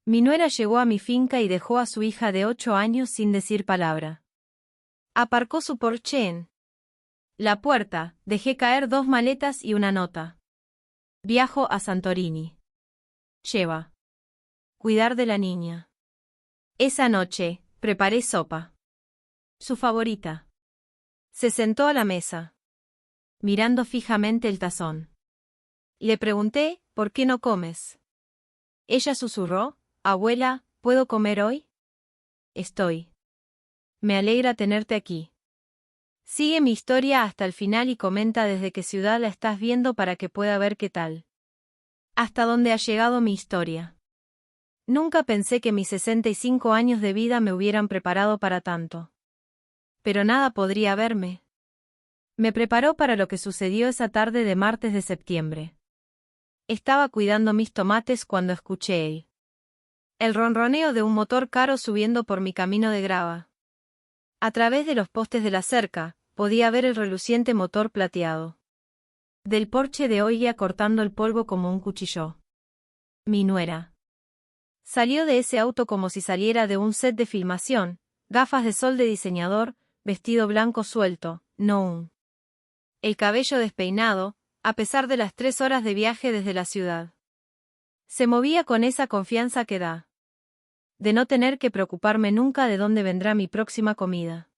Mi nuera llegó a mi finca y dejó a su hija de 8 años sin decir palabra. Aparcó su Porsche en la puerta, dejé caer 2 maletas y una nota. Viajo a Santorini. Lleva. Cuidar de la niña. Esa noche, preparé sopa. Su favorita. Se sentó a la mesa, mirando fijamente el tazón. Le pregunté, ¿por qué no comes? Ella susurró, abuela, ¿puedo comer hoy? Estoy. Me alegra tenerte aquí. Sigue mi historia hasta el final y comenta desde qué ciudad la estás viendo para que pueda ver qué tal. ¿Hasta dónde ha llegado mi historia? Nunca pensé que mis 65 años de vida me hubieran preparado para tanto. Pero nada podría verme. Me preparó para lo que sucedió esa tarde de martes de septiembre. Estaba cuidando mis tomates cuando escuché el ronroneo de un motor caro subiendo por mi camino de grava. A través de los postes de la cerca, podía ver el reluciente motor plateado del Porsche de Oiya cortando el polvo como un cuchillo. Mi nuera salió de ese auto como si saliera de un set de filmación, gafas de sol de diseñador, vestido blanco suelto, el cabello despeinado, a pesar de las 3 horas de viaje desde la ciudad. Se movía con esa confianza que da de no tener que preocuparme nunca de dónde vendrá mi próxima comida.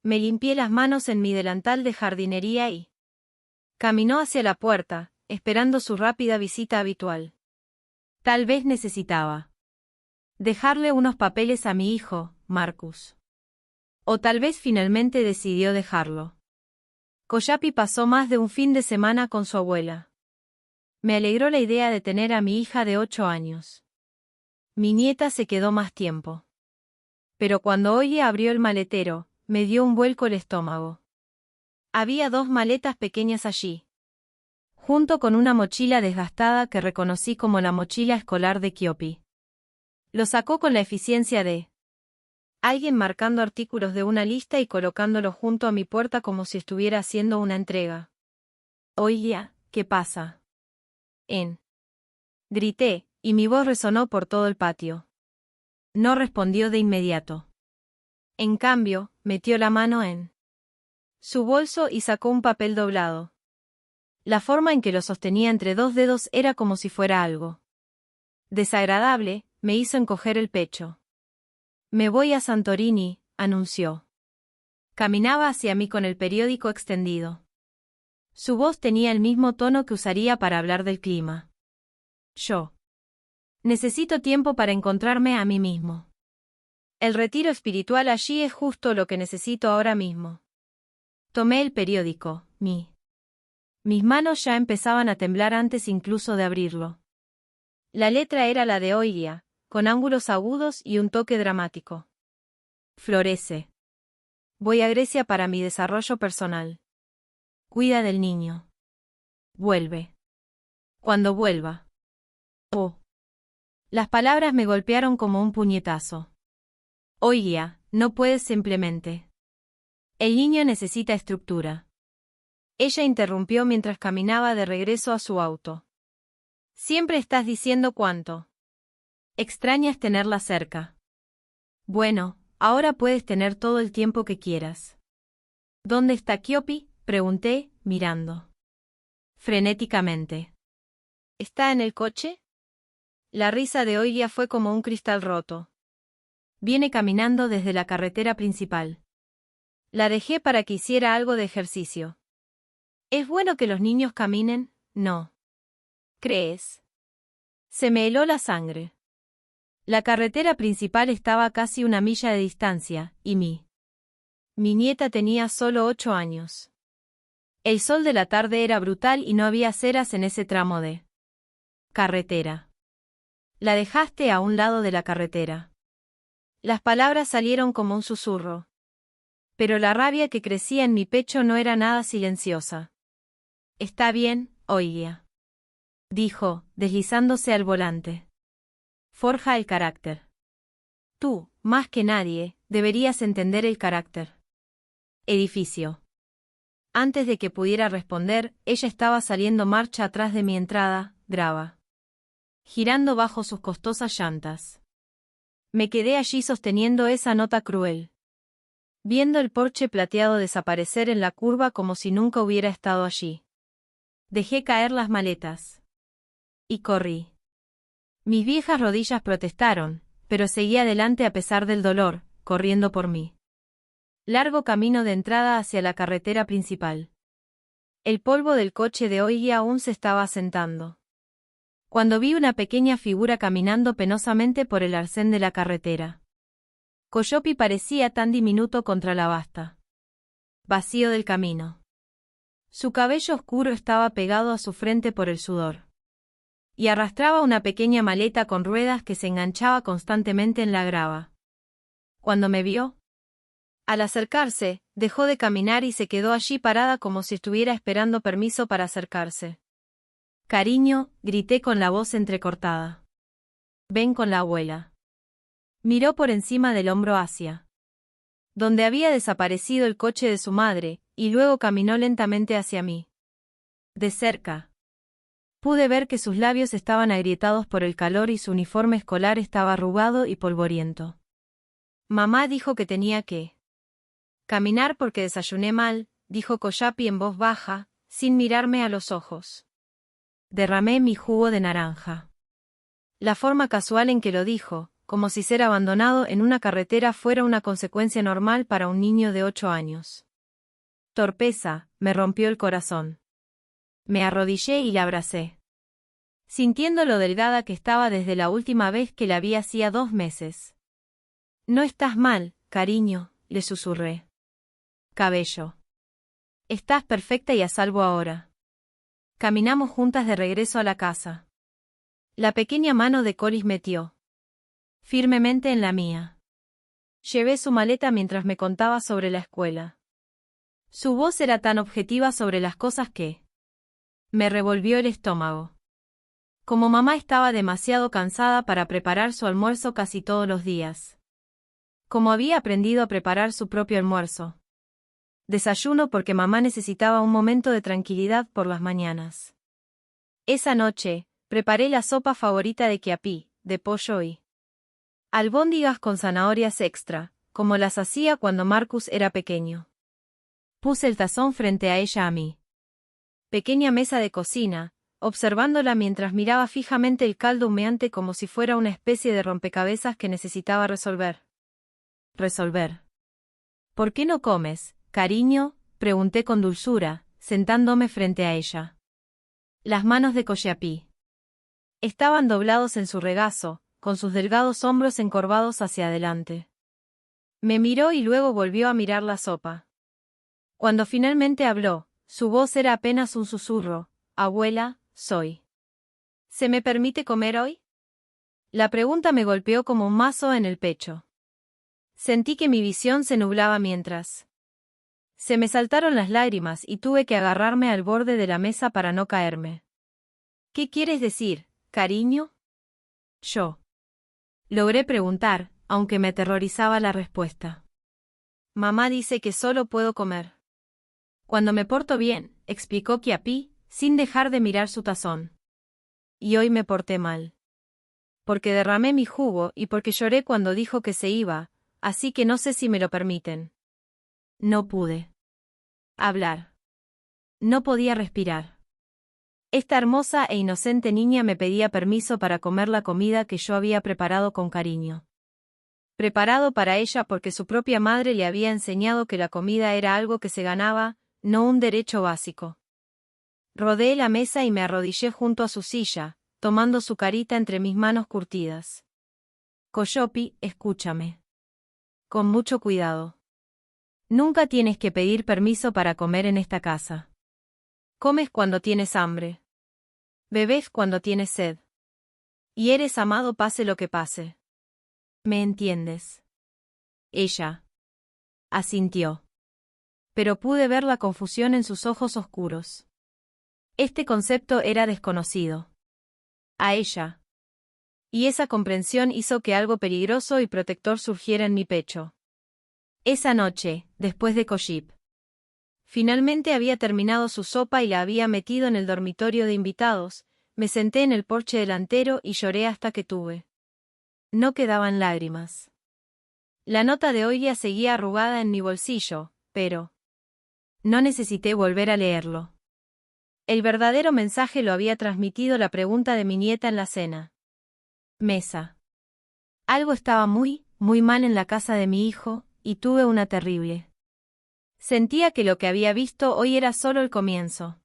Me limpié las manos en mi delantal de jardinería y caminó hacia la puerta, esperando su rápida visita habitual. Tal vez necesitaba dejarle unos papeles a mi hijo, Marcus. O tal vez finalmente decidió dejarlo. Koyapi pasó más de un fin de semana con su abuela. Me alegró la idea de tener a mi hija de 8 años. Mi nieta se quedó más tiempo. Pero cuando Oye abrió el maletero, me dio un vuelco el estómago. Había 2 maletas pequeñas allí, junto con una mochila desgastada que reconocí como la mochila escolar de Kiopi. Lo sacó con la eficiencia de alguien marcando artículos de una lista y colocándolos junto a mi puerta como si estuviera haciendo una entrega. Oye, ¿qué pasa? Grité, y mi voz resonó por todo el patio. No respondió de inmediato. En cambio, metió la mano en su bolso y sacó un papel doblado. La forma en que lo sostenía entre 2 dedos era como si fuera algo desagradable, me hizo encoger el pecho. Me voy a Santorini, anunció. Caminaba hacia mí con el periódico extendido. Su voz tenía el mismo tono que usaría para hablar del clima. Yo necesito tiempo para encontrarme a mí mismo. El retiro espiritual allí es justo lo que necesito ahora mismo. Tomé el periódico, mis manos ya empezaban a temblar antes incluso de abrirlo. La letra era la de Oiya, con ángulos agudos y un toque dramático. Florece. Voy a Grecia para mi desarrollo personal. Cuida del niño. Vuelve. Cuando vuelva. Oh. Las palabras me golpearon como un puñetazo. Oiya, no puedes simplemente. El niño necesita estructura. Ella interrumpió mientras caminaba de regreso a su auto. Siempre estás diciendo cuánto extrañas tenerla cerca. Bueno, ahora puedes tener todo el tiempo que quieras. ¿Dónde está Kiopi?, pregunté, mirando frenéticamente. ¿Está en el coche? La risa de Oiya fue como un cristal roto. Viene caminando desde la carretera principal. La dejé para que hiciera algo de ejercicio. ¿Es bueno que los niños caminen? No. ¿Crees? Se me heló la sangre. La carretera principal estaba a casi 1 milla de distancia, y mi nieta tenía solo 8 años. El sol de la tarde era brutal y no había aceras en ese tramo de carretera. La dejaste a un lado de la carretera. Las palabras salieron como un susurro. Pero la rabia que crecía en mi pecho no era nada silenciosa. Está bien, Oiya, dijo, deslizándose al volante. Forja el carácter. Tú, más que nadie, deberías entender el carácter. Edificio. Antes de que pudiera responder, ella estaba saliendo marcha atrás de mi entrada, grava. girando bajo sus costosas llantas. Me quedé allí sosteniendo esa nota cruel, viendo el porche plateado desaparecer en la curva como si nunca hubiera estado allí. Dejé caer las maletas. Y corrí. Mis viejas rodillas protestaron, pero seguí adelante a pesar del dolor, corriendo por mí. Largo camino de entrada hacia la carretera principal. El polvo del coche de Oigi aún se estaba asentando, cuando vi una pequeña figura caminando penosamente por el arcén de la carretera. Coyopi parecía tan diminuto contra la vasta vacío del camino. Su cabello oscuro estaba pegado a su frente por el sudor, y arrastraba una pequeña maleta con ruedas que se enganchaba constantemente en la grava. Cuando me vio, al acercarse, dejó de caminar y se quedó allí parada como si estuviera esperando permiso para acercarse. «Cariño», grité con la voz entrecortada. «Ven con la abuela». Miró por encima del hombro hacia donde había desaparecido el coche de su madre, y luego caminó lentamente hacia mí. De cerca, pude ver que sus labios estaban agrietados por el calor y su uniforme escolar estaba arrugado y polvoriento. Mamá dijo que tenía que caminar porque desayuné mal, dijo Coyopi en voz baja, sin mirarme a los ojos. Derramé mi jugo de naranja. La forma casual en que lo dijo, como si ser abandonado en una carretera fuera una consecuencia normal para un niño de 8 años. Torpeza, me rompió el corazón. Me arrodillé y la abracé, sintiendo lo delgada que estaba desde la última vez que la vi hacía 2 meses. «No estás mal, cariño», le susurré. «Cabello. Estás perfecta y a salvo ahora». Caminamos juntas de regreso a la casa. La pequeña mano de Colis metió firmemente en la mía. Llevé su maleta mientras me contaba sobre la escuela. Su voz era tan objetiva sobre las cosas que me revolvió el estómago. Como mamá estaba demasiado cansada para preparar su almuerzo casi todos los días. Como había aprendido a preparar su propio almuerzo. Desayuno porque mamá necesitaba un momento de tranquilidad por las mañanas. Esa noche, preparé la sopa favorita de Kiapi, de pollo y albóndigas con zanahorias extra, como las hacía cuando Marcus era pequeño. Puse el tazón frente a ella a mí pequeña mesa de cocina, observándola mientras miraba fijamente el caldo humeante como si fuera una especie de rompecabezas que necesitaba resolver. «¿Por qué no comes, cariño?», pregunté con dulzura, sentándome frente a ella. Las manos de Coyopi estaban doblados en su regazo, con sus delgados hombros encorvados hacia adelante. Me miró y luego volvió a mirar la sopa. Cuando finalmente habló, su voz era apenas un susurro. «Abuela, soy. ¿Se me permite comer hoy?». La pregunta me golpeó como un mazo en el pecho. Sentí que mi visión se nublaba mientras se me saltaron las lágrimas y tuve que agarrarme al borde de la mesa para no caerme. «¿Qué quieres decir, cariño?». Yo logré preguntar, aunque me aterrorizaba la respuesta. «Mamá dice que solo puedo comer cuando me porto bien», explicó Kiapi, sin dejar de mirar su tazón. «Y hoy me porté mal. Porque derramé mi jugo y porque lloré cuando dijo que se iba, así que no sé si me lo permiten». No pude hablar. No podía respirar. Esta hermosa e inocente niña me pedía permiso para comer la comida que yo había preparado con cariño. Preparado para ella porque su propia madre le había enseñado que la comida era algo que se ganaba, no un derecho básico. Rodeé la mesa y me arrodillé junto a su silla, tomando su carita entre mis manos curtidas. «Coyopi, escúchame. Con mucho cuidado. Nunca tienes que pedir permiso para comer en esta casa. Comes cuando tienes hambre. Bebes cuando tienes sed. Y eres amado pase lo que pase. ¿Me entiendes?». Ella asintió. Pero pude ver la confusión en sus ojos oscuros. Este concepto era desconocido a ella. Y esa comprensión hizo que algo peligroso y protector surgiera en mi pecho. Esa noche, después de Coyopi finalmente había terminado su sopa y la había metido en el dormitorio de invitados, me senté en el porche delantero y lloré hasta que tuve. No quedaban lágrimas. La nota de Oilia seguía arrugada en mi bolsillo, pero no necesité volver a leerlo. El verdadero mensaje lo había transmitido la pregunta de mi nieta en la cena. Mesa. Algo estaba muy mal en la casa de mi hijo, y tuve una terrible. Sentía que lo que había visto hoy era solo el comienzo.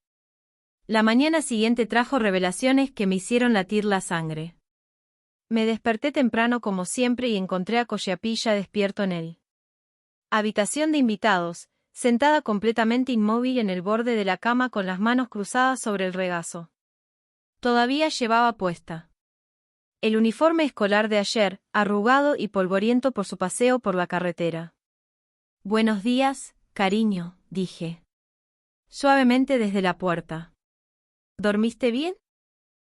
La mañana siguiente trajo revelaciones que me hicieron latir la sangre. Me desperté temprano como siempre y encontré a Coyapilla despierto en él. Habitación de invitados, sentada completamente inmóvil en el borde de la cama con las manos cruzadas sobre el regazo. Todavía llevaba puesta el uniforme escolar de ayer, arrugado y polvoriento por su paseo por la carretera. Buenos días, cariño, dije suavemente desde la puerta. ¿Dormiste bien?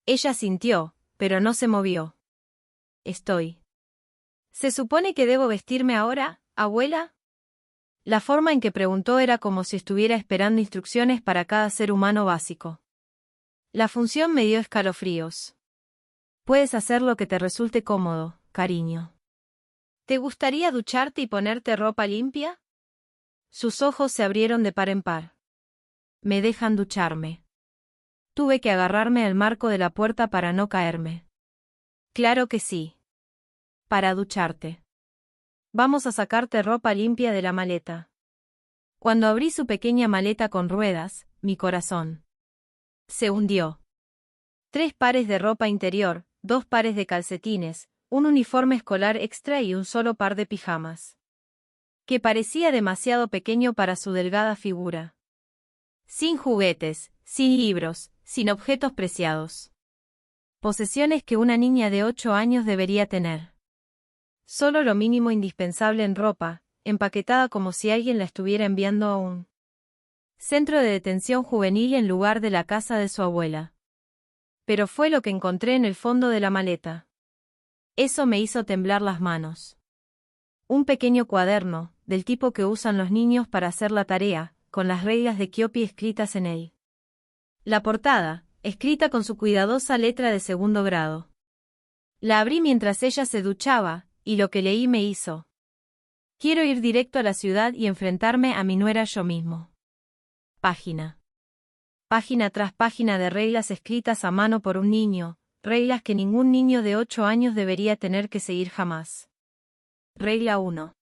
Ella sintió, pero no se movió. Estoy. ¿Se supone que debo vestirme ahora, abuela? La forma en que preguntó era como si estuviera esperando instrucciones para cada ser humano básico. La función me dio escalofríos. Puedes hacer lo que te resulte cómodo, cariño. ¿Te gustaría ducharte y ponerte ropa limpia? Sus ojos se abrieron de par en par. ¿Me dejan ducharme? Tuve que agarrarme al marco de la puerta para no caerme. Claro que sí. Para ducharte. Vamos a sacarte ropa limpia de la maleta. Cuando abrí su pequeña maleta con ruedas, mi corazón se hundió. 3 pares de ropa interior, 2 pares de calcetines, un uniforme escolar extra y un solo par de pijamas. Que parecía demasiado pequeño para su delgada figura. Sin juguetes, sin libros, sin objetos preciados. Posesiones que una niña de 8 años debería tener. Solo lo mínimo indispensable en ropa, empaquetada como si alguien la estuviera enviando a un centro de detención juvenil en lugar de la casa de su abuela. Pero fue lo que encontré en el fondo de la maleta. Eso me hizo temblar las manos. Un pequeño cuaderno, del tipo que usan los niños para hacer la tarea, con las reglas de Kyopi escritas en él. La portada, escrita con su cuidadosa letra de 2º grado. La abrí mientras ella se duchaba, y lo que leí me hizo. Quiero ir directo a la ciudad y enfrentarme a mi nuera yo mismo. Página tras página de reglas escritas a mano por un niño, reglas que ningún niño de 8 años debería tener que seguir jamás. Regla 1.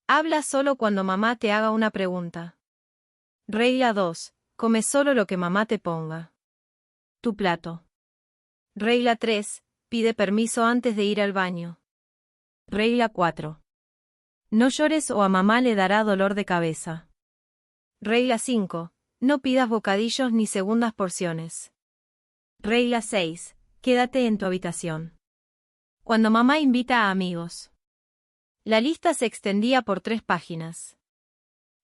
Habla solo cuando mamá te haga una pregunta. Regla 2. Come solo lo que mamá te ponga. Tu plato. Regla 3. Pide permiso antes de ir al baño. Regla 4. No llores o a mamá le dará dolor de cabeza. Regla 5. No pidas bocadillos ni segundas porciones. Regla 6. Quédate en tu habitación. Cuando mamá invita a amigos. La lista se extendía por 3 páginas.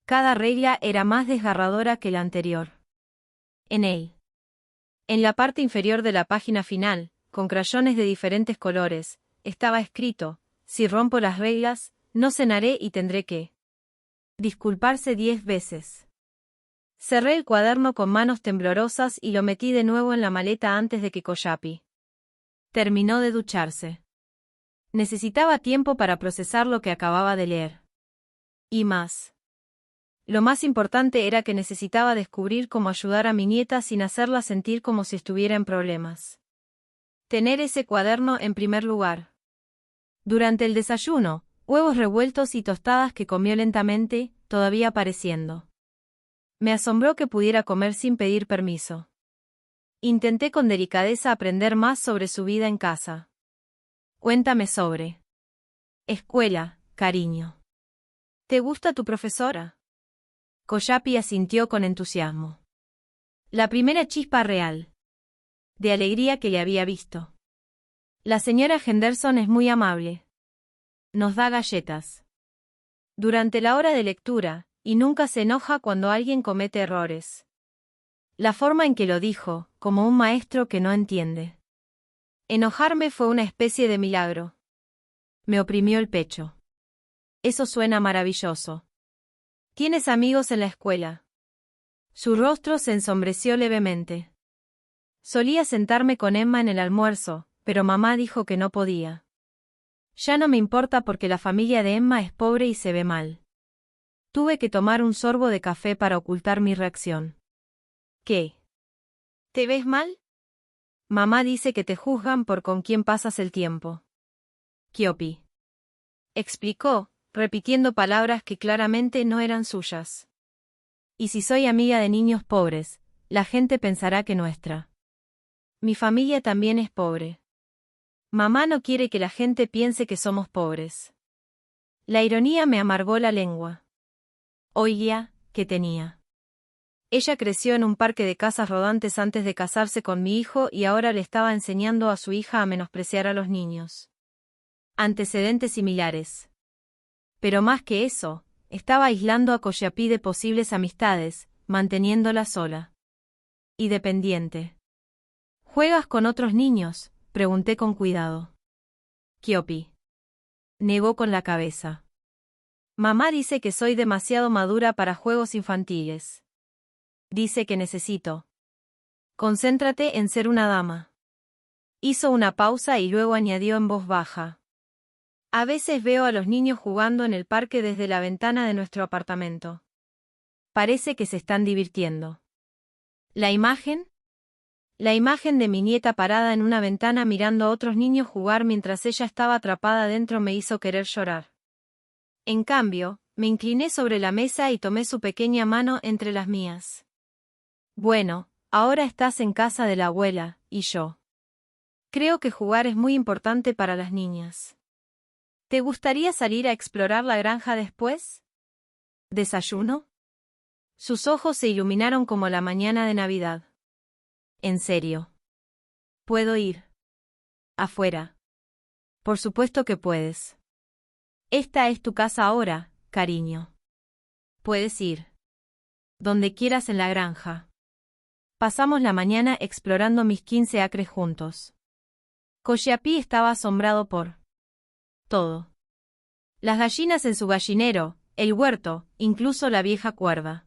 Cada regla era más desgarradora que la anterior. En la parte inferior de la página final, con crayones de diferentes colores, estaba escrito: si rompo las reglas, no cenaré y tendré que disculparse 10 veces. Cerré el cuaderno con manos temblorosas y lo metí de nuevo en la maleta antes de que Coyapi terminó de ducharse. Necesitaba tiempo para procesar lo que acababa de leer. Y más. Lo más importante era que necesitaba descubrir cómo ayudar a mi nieta sin hacerla sentir como si estuviera en problemas. Tener ese cuaderno en primer lugar. Durante el desayuno, huevos revueltos y tostadas que comió lentamente, todavía pareciendo. Me asombró que pudiera comer sin pedir permiso. Intenté con delicadeza aprender más sobre su vida en casa. Cuéntame sobre escuela, cariño. ¿Te gusta tu profesora? Coyapi asintió con entusiasmo. La primera chispa real de alegría que le había visto. La señora Henderson es muy amable. Nos da galletas durante la hora de lectura, y nunca se enoja cuando alguien comete errores. La forma en que lo dijo, como un maestro que no entiende. Enojarme fue una especie de milagro. Me oprimió el pecho. Eso suena maravilloso. ¿Tienes amigos en la escuela? Su rostro se ensombreció levemente. Solía sentarme con Emma en el almuerzo, pero mamá dijo que no podía. Ya no me importa porque la familia de Emma es pobre y se ve mal. Tuve que tomar un sorbo de café para ocultar mi reacción. ¿Qué? ¿Te ves mal? Mamá dice que te juzgan por con quién pasas el tiempo. Kyopi. Explicó, repitiendo palabras que claramente no eran suyas. Y si soy amiga de niños pobres, la gente pensará que nuestra. Mi familia también es pobre. Mamá no quiere que la gente piense que somos pobres. La ironía me amargó la lengua. Oía, que tenía. Ella creció en un parque de casas rodantes antes de casarse con mi hijo y ahora le estaba enseñando a su hija a menospreciar a los niños. Antecedentes similares. Pero más que eso, estaba aislando a Coyapí de posibles amistades, manteniéndola sola. Y dependiente. ¿Juegas con otros niños?, pregunté con cuidado. Kyopi. Negó con la cabeza. Mamá dice que soy demasiado madura para juegos infantiles. Dice que necesito. Concéntrate en ser una dama. Hizo una pausa y luego añadió en voz baja. A veces veo a los niños jugando en el parque desde la ventana de nuestro apartamento. Parece que se están divirtiendo. ¿La imagen? La imagen de mi nieta parada en una ventana mirando a otros niños jugar mientras ella estaba atrapada dentro me hizo querer llorar. En cambio, me incliné sobre la mesa y tomé su pequeña mano entre las mías. Bueno, ahora estás en casa de la abuela, y yo. Creo que jugar es muy importante para las niñas. ¿Te gustaría salir a explorar la granja después? ¿Desayuno? Sus ojos se iluminaron como la mañana de Navidad. ¿En serio? ¿Puedo ir? Afuera. Por supuesto que puedes. Esta es tu casa ahora, cariño. Puedes ir. Donde quieras en la granja. Pasamos la mañana explorando mis 15 acres juntos. Coyapí estaba asombrado por todo. Las gallinas en su gallinero, el huerto, incluso la vieja cuerda.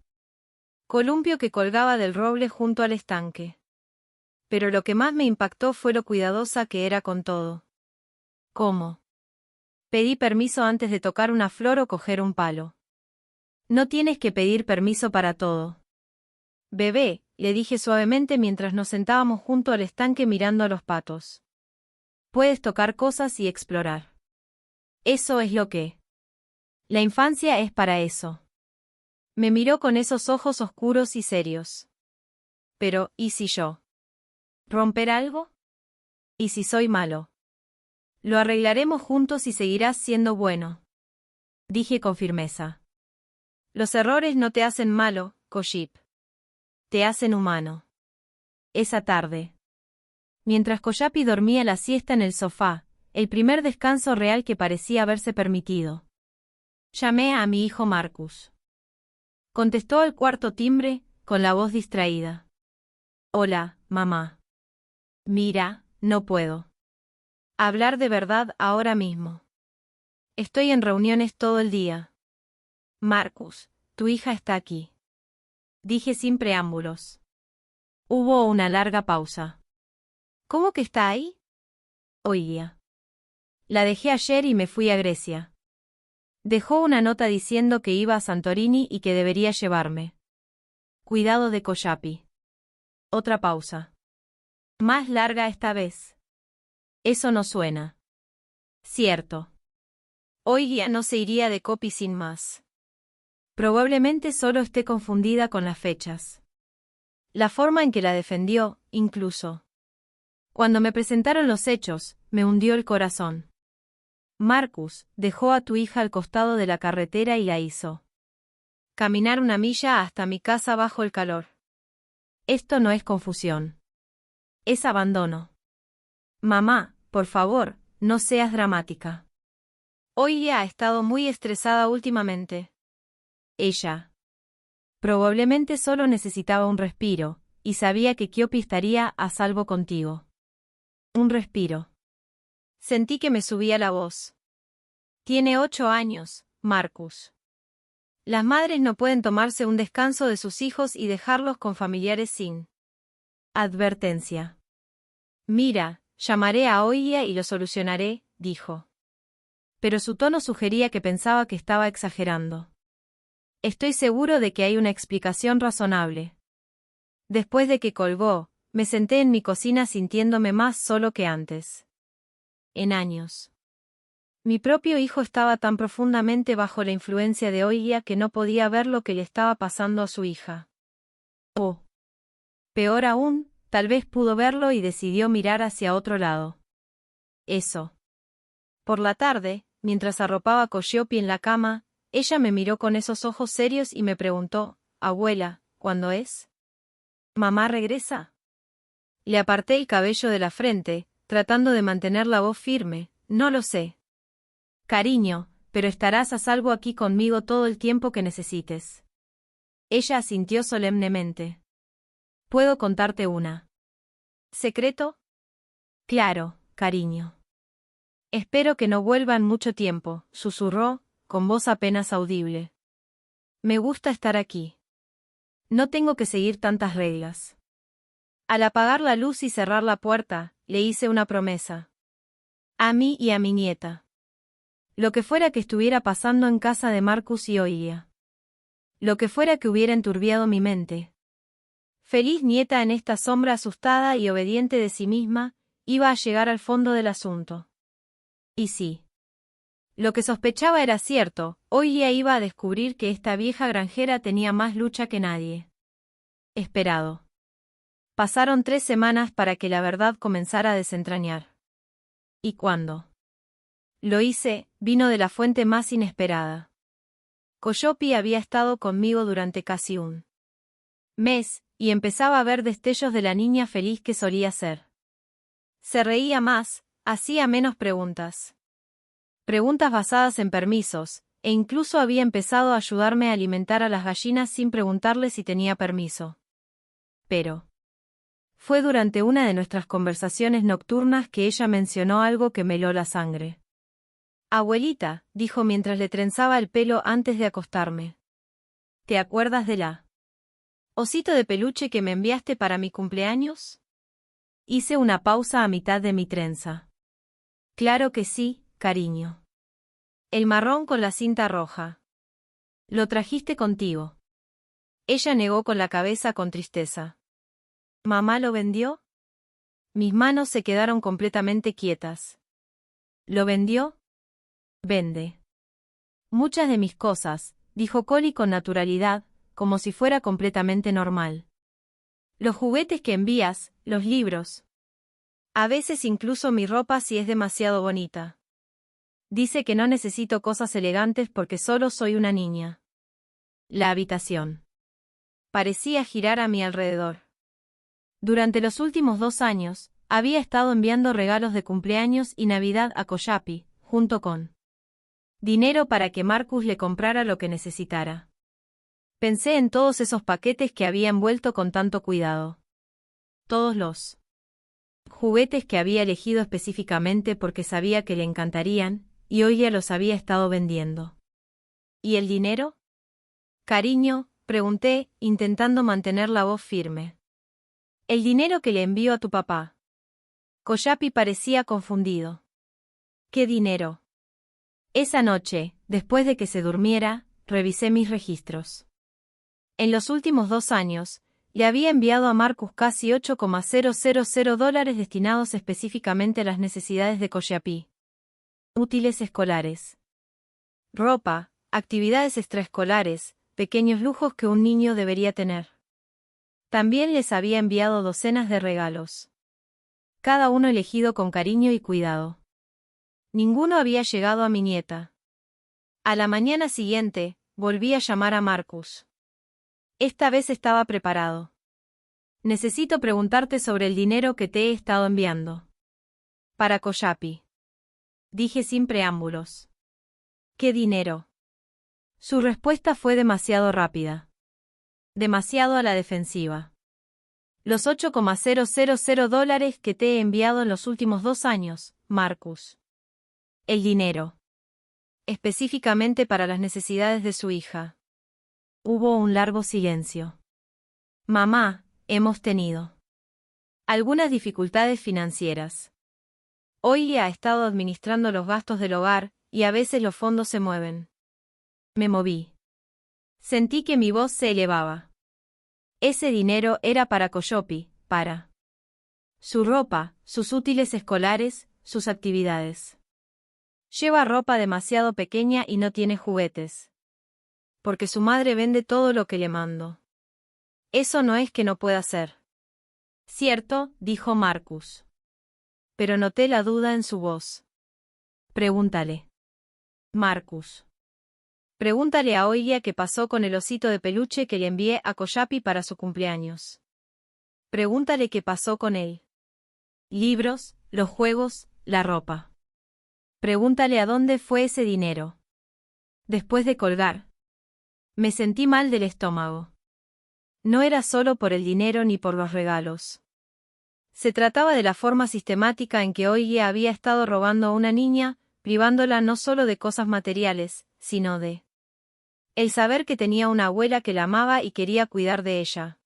Columpio que colgaba del roble junto al estanque. Pero lo que más me impactó fue lo cuidadosa que era con todo. ¿Cómo? Pedí permiso antes de tocar una flor o coger un palo. No tienes que pedir permiso para todo. Bebé, le dije suavemente mientras nos sentábamos junto al estanque mirando a los patos. Puedes tocar cosas y explorar. Eso es lo que. La infancia es para eso. Me miró con esos ojos oscuros y serios. Pero, ¿y si yo? ¿Romper algo? ¿Y si soy malo? Lo arreglaremos juntos y seguirás siendo bueno. Dije con firmeza. Los errores no te hacen malo, Koyip. Te hacen humano. Esa tarde. Mientras Coyapí dormía la siesta en el sofá, el primer descanso real que parecía haberse permitido. Llamé a mi hijo Marcus. Contestó al cuarto timbre, con la voz distraída. Hola, mamá. Mira, no puedo hablar de verdad ahora mismo. Estoy en reuniones todo el día. Marcus, tu hija está aquí. Dije sin preámbulos. Hubo una larga pausa. ¿Cómo que está ahí? Oía. La dejé ayer y me fui a Grecia. Dejó una nota diciendo que iba a Santorini y que debería llevarme. Cuidado de Coyapí. Otra pausa. Más larga esta vez. Eso no suena. Cierto. Hoy ya no se iría de Kopi sin más. Probablemente solo esté confundida con las fechas. La forma en que la defendió, incluso. Cuando me presentaron los hechos, me hundió el corazón. Marcus, dejó a tu hija al costado de la carretera y la hizo caminar una milla hasta mi casa bajo el calor. Esto no es confusión. Es abandono. Mamá, por favor, no seas dramática. Hoy ha estado muy estresada últimamente. Ella. Probablemente solo necesitaba un respiro, y sabía que Kyopi estaría a salvo contigo. Un respiro. Sentí que me subía la voz. Tiene 8 años, Marcus. Las madres no pueden tomarse un descanso de sus hijos y dejarlos con familiares sin Advertencia. Mira, llamaré a Oya y lo solucionaré, dijo. Pero su tono sugería que pensaba que estaba exagerando. Estoy seguro de que hay una explicación razonable. Después de que colgó, me senté en mi cocina sintiéndome más solo que antes. En años. Mi propio hijo estaba tan profundamente bajo la influencia de Oya que no podía ver lo que le estaba pasando a su hija. O, peor aún, tal vez pudo verlo y decidió mirar hacia otro lado. Eso. Por la tarde, mientras arropaba a Coyopi en la cama, ella me miró con esos ojos serios y me preguntó, «Abuela, ¿cuándo es? ¿Mamá regresa?» Le aparté el cabello de la frente, tratando de mantener la voz firme, «No lo sé. Cariño, pero estarás a salvo aquí conmigo todo el tiempo que necesites». Ella asintió solemnemente. «¿Puedo contarte una? ¿Secreto?» «Claro, cariño». «Espero que no vuelva en mucho tiempo», susurró, con voz apenas audible. «Me gusta estar aquí. No tengo que seguir tantas reglas». Al apagar la luz y cerrar la puerta, le hice una promesa. A mí y a mi nieta. Lo que fuera que estuviera pasando en casa de Marcus y Oya. Lo que fuera que hubiera enturbiado mi mente. Feliz nieta en esta sombra asustada y obediente de sí misma, iba a llegar al fondo del asunto. Y sí. Lo que sospechaba era cierto, Oya iba a descubrir que esta vieja granjera tenía más lucha que nadie. Esperado. Pasaron 3 semanas para que la verdad comenzara a desentrañar. ¿Y cuándo lo hice? Vino de la fuente más inesperada. Coyopi había estado conmigo durante casi un mes, y empezaba a ver destellos de la niña feliz que solía ser. Se reía más, hacía menos preguntas. Preguntas basadas en permisos, e incluso había empezado a ayudarme a alimentar a las gallinas sin preguntarle si tenía permiso. Pero fue durante una de nuestras conversaciones nocturnas que ella mencionó algo que me heló la sangre. «Abuelita», dijo mientras le trenzaba el pelo antes de acostarme. «¿Te acuerdas de la osito de peluche que me enviaste para mi cumpleaños?» Hice una pausa a mitad de mi trenza. «Claro que sí, cariño. El marrón con la cinta roja. ¿Lo trajiste contigo?» Ella negó con la cabeza con tristeza. «¿Mamá lo vendió?» Mis manos se quedaron completamente quietas. ¿Lo vendió? Vende muchas de mis cosas, dijo Collie con naturalidad, como si fuera completamente normal. Los juguetes que envías, los libros. A veces incluso mi ropa si es demasiado bonita. Dice que no necesito cosas elegantes porque solo soy una niña. La habitación parecía girar a mi alrededor. Durante los últimos 2 años, había estado enviando regalos de cumpleaños y Navidad a Coyopi, junto con dinero para que Marcus le comprara lo que necesitara. Pensé en todos esos paquetes que había envuelto con tanto cuidado. Todos los juguetes que había elegido específicamente porque sabía que le encantarían, y hoy ya los había estado vendiendo. ¿Y el dinero? Cariño, pregunté, intentando mantener la voz firme. El dinero que le envío a tu papá. Coyopi parecía confundido. ¿Qué dinero? Esa noche, después de que se durmiera, revisé mis registros. En los últimos 2 años, le había enviado a Marcus casi $8,000 destinados específicamente a las necesidades de Coyopi. Útiles escolares. Ropa, actividades extraescolares, pequeños lujos que un niño debería tener. También les había enviado docenas de regalos. Cada uno elegido con cariño y cuidado. Ninguno había llegado a mi nieta. A la mañana siguiente, volví a llamar a Marcus. Esta vez estaba preparado. Necesito preguntarte sobre el dinero que te he estado enviando. Para Coyopi. Dije sin preámbulos. ¿Qué dinero? Su respuesta fue demasiado rápida. Demasiado a la defensiva. Los $8,000 que te he enviado en los últimos 2 años, Marcus. El dinero. Específicamente para las necesidades de su hija. Hubo un largo silencio. Mamá, hemos tenido Algunas dificultades financieras. Hoy ha estado administrando los gastos del hogar, y a veces los fondos se mueven. Me moví. Sentí que mi voz se elevaba. Ese dinero era para Coyopi, para su ropa, sus útiles escolares, sus actividades. Lleva ropa demasiado pequeña y no tiene juguetes. Porque su madre vende todo lo que le mando. Eso no es que no pueda ser. Cierto, dijo Marcus. Pero noté la duda en su voz. Pregúntale. Marcus. Pregúntale a Oilia qué pasó con el osito de peluche que le envié a Coyopi para su cumpleaños. Pregúntale qué pasó con él. Libros, los juegos, la ropa. Pregúntale a dónde fue ese dinero. Después de colgar. Me sentí mal del estómago. No era solo por el dinero ni por los regalos. Se trataba de la forma sistemática en que Oilia había estado robando a una niña, privándola no solo de cosas materiales, sino de el saber que tenía una abuela que la amaba y quería cuidar de ella.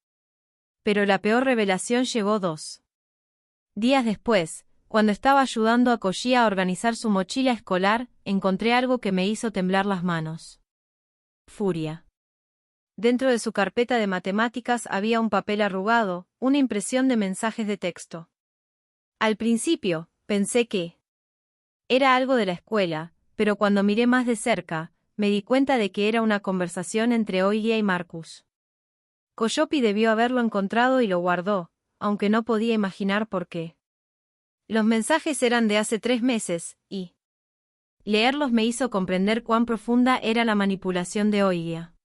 Pero la peor revelación llegó 2 días después, cuando estaba ayudando a Koji a organizar su mochila escolar, encontré algo que me hizo temblar las manos. Furia. Dentro de su carpeta de matemáticas había un papel arrugado, una impresión de mensajes de texto. Al principio, pensé que era algo de la escuela, pero cuando miré más de cerca, me di cuenta de que era una conversación entre Oilia y Marcus. Coyopi debió haberlo encontrado y lo guardó, aunque no podía imaginar por qué. Los mensajes eran de hace 3 meses, y leerlos me hizo comprender cuán profunda era la manipulación de Oilia.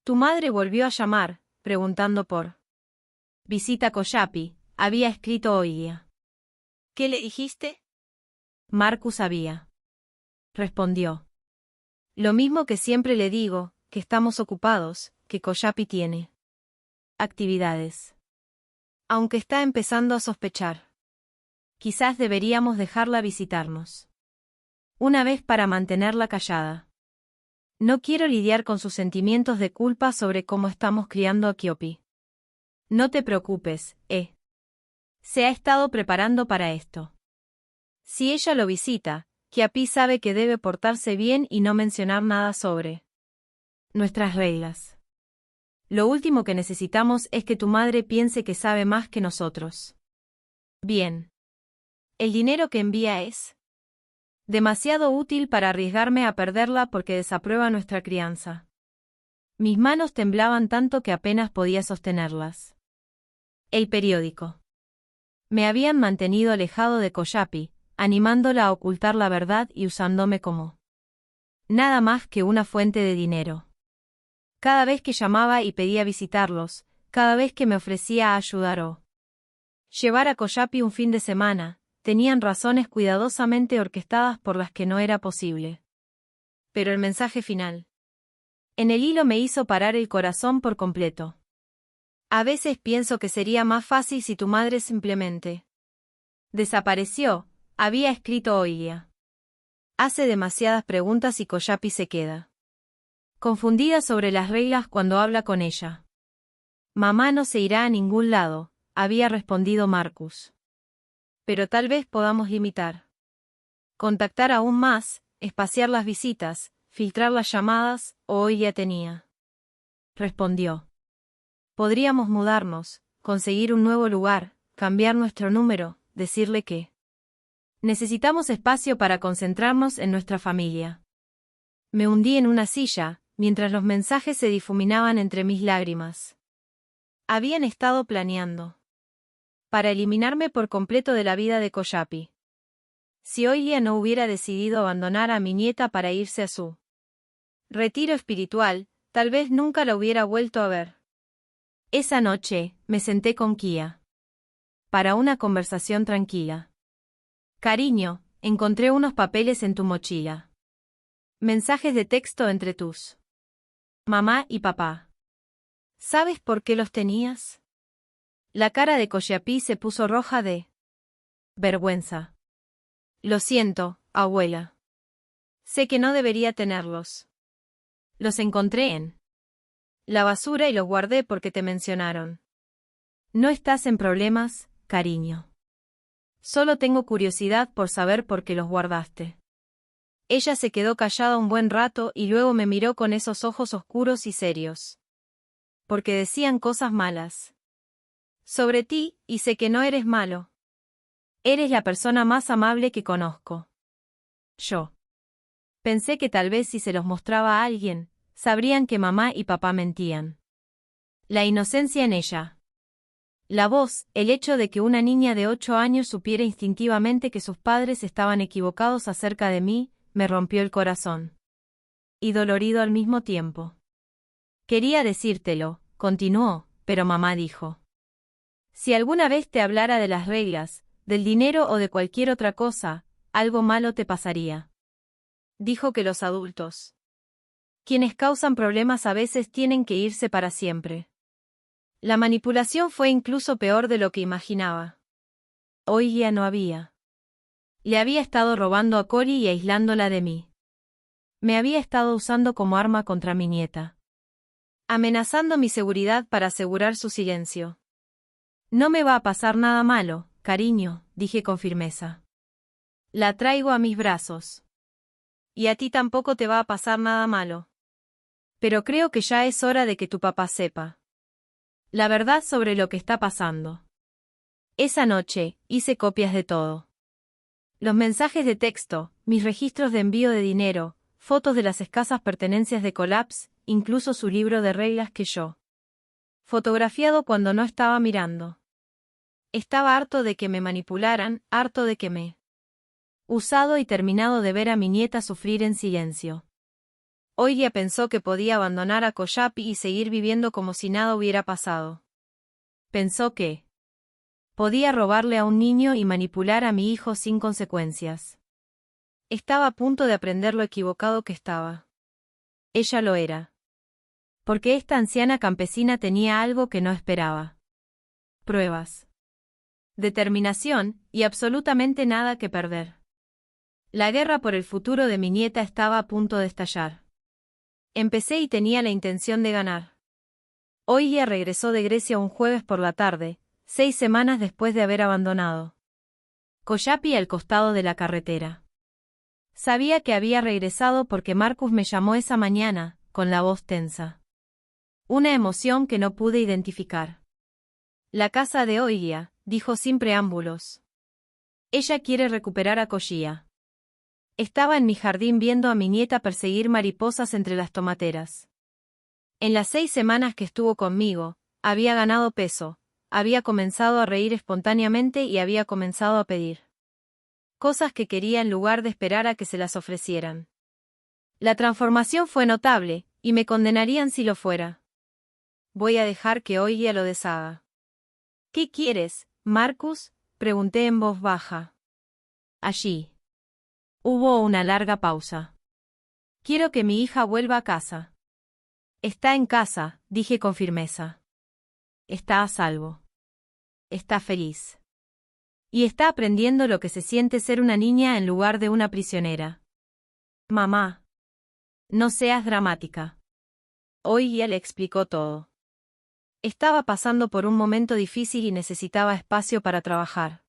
Tu madre volvió a llamar, preguntando por visita a Coyopi, había escrito Oilia. ¿Qué le dijiste? Marcus había respondió. Lo mismo que siempre le digo, que estamos ocupados, que Coyopi tiene actividades. Aunque está empezando a sospechar. Quizás deberíamos dejarla visitarnos. Una vez para mantenerla callada. No quiero lidiar con sus sentimientos de culpa sobre cómo estamos criando a Coyopi. No te preocupes, se ha estado preparando para esto. Si ella lo visita, Coyopi sabe que debe portarse bien y no mencionar nada sobre nuestras reglas. Lo último que necesitamos es que tu madre piense que sabe más que nosotros. Bien. El dinero que envía es demasiado útil para arriesgarme a perderla porque desaprueba nuestra crianza. Mis manos temblaban tanto que apenas podía sostenerlas. El periódico. Me habían mantenido alejado de Coyopi, animándola a ocultar la verdad y usándome como nada más que una fuente de dinero. Cada vez que llamaba y pedía visitarlos, cada vez que me ofrecía a ayudar o llevar a Coyopi un fin de semana, tenían razones cuidadosamente orquestadas por las que no era posible. Pero el mensaje final en el hilo me hizo parar el corazón por completo. A veces pienso que sería más fácil si tu madre simplemente desapareció, había escrito Oilia. Hace demasiadas preguntas y Coyopi se queda confundida sobre las reglas cuando habla con ella. Mamá no se irá a ningún lado, había respondido Marcus. Pero tal vez podamos limitar. Contactar aún más, espaciar las visitas, filtrar las llamadas, o Oilia tenía. Respondió. Podríamos mudarnos, conseguir un nuevo lugar, cambiar nuestro número, decirle que necesitamos espacio para concentrarnos en nuestra familia. Me hundí en una silla, mientras los mensajes se difuminaban entre mis lágrimas. Habían estado planeando para eliminarme por completo de la vida de Coyopi. Si Oilia no hubiera decidido abandonar a mi nieta para irse a su retiro espiritual, tal vez nunca la hubiera vuelto a ver. Esa noche, me senté con Kia para una conversación tranquila. Cariño, encontré unos papeles en tu mochila. Mensajes de texto entre tus mamá y papá. ¿Sabes por qué los tenías? La cara de Coyopi se puso roja de vergüenza. Lo siento, abuela. Sé que no debería tenerlos. Los encontré en la basura y los guardé porque te mencionaron. No estás en problemas, cariño. Solo tengo curiosidad por saber por qué los guardaste. Ella se quedó callada un buen rato y luego me miró con esos ojos oscuros y serios. Porque decían cosas malas sobre ti, y sé que no eres malo. Eres la persona más amable que conozco. Yo pensé que tal vez si se los mostraba a alguien, sabrían que mamá y papá mentían. La inocencia en ella. La voz, el hecho de que una niña de 8 años supiera instintivamente que sus padres estaban equivocados acerca de mí, me rompió el corazón. Y dolorido al mismo tiempo. Quería decírtelo, continuó, pero mamá dijo. Si alguna vez te hablara de las reglas, del dinero o de cualquier otra cosa, algo malo te pasaría. Dijo que los adultos, quienes causan problemas a veces tienen que irse para siempre. La manipulación fue incluso peor de lo que imaginaba. Hoy ya no había. Le había estado robando a Cory y aislándola de mí. Me había estado usando como arma contra mi nieta. Amenazando mi seguridad para asegurar su silencio. No me va a pasar nada malo, cariño, dije con firmeza. La traigo a mis brazos. Y a ti tampoco te va a pasar nada malo. Pero creo que ya es hora de que tu papá sepa la verdad sobre lo que está pasando. Esa noche, hice copias de todo. Los mensajes de texto, mis registros de envío de dinero, fotos de las escasas pertenencias de Collapse, incluso su libro de reglas que yo fotografiado cuando no estaba mirando. Estaba harto de que me manipularan, harto de que me usado y terminado de ver a mi nieta sufrir en silencio. Hoy ya pensó que podía abandonar a Collapse y seguir viviendo como si nada hubiera pasado. Pensó que podía robarle a un niño y manipular a mi hijo sin consecuencias. Estaba a punto de aprender lo equivocado que estaba. Ella lo era. Porque esta anciana campesina tenía algo que no esperaba. Pruebas. Determinación, y absolutamente nada que perder. La guerra por el futuro de mi nieta estaba a punto de estallar. Empecé y tenía la intención de ganar. Hoy ella regresó de Grecia un jueves por la tarde, 6 semanas después de haber abandonado Collapse al costado de la carretera. Sabía que había regresado porque Marcus me llamó esa mañana, con la voz tensa. Una emoción que no pude identificar. La casa de Oigia, dijo sin preámbulos. Ella quiere recuperar a Koshia. Estaba en mi jardín viendo a mi nieta perseguir mariposas entre las tomateras. En las 6 semanas que estuvo conmigo, había ganado peso, había comenzado a reír espontáneamente y había comenzado a pedir cosas que quería en lugar de esperar a que se las ofrecieran. La transformación fue notable, y me condenarían si lo fuera. Voy a dejar que Oigia lo deshaga. ¿Qué quieres, Marcus?, pregunté en voz baja. Allí. Hubo una larga pausa. Quiero que mi hija vuelva a casa. Está en casa, dije con firmeza. Está a salvo. Está feliz. Y está aprendiendo lo que se siente ser una niña en lugar de una prisionera. Mamá. No seas dramática. Hoy ya le explicó todo. Estaba pasando por un momento difícil y necesitaba espacio para trabajar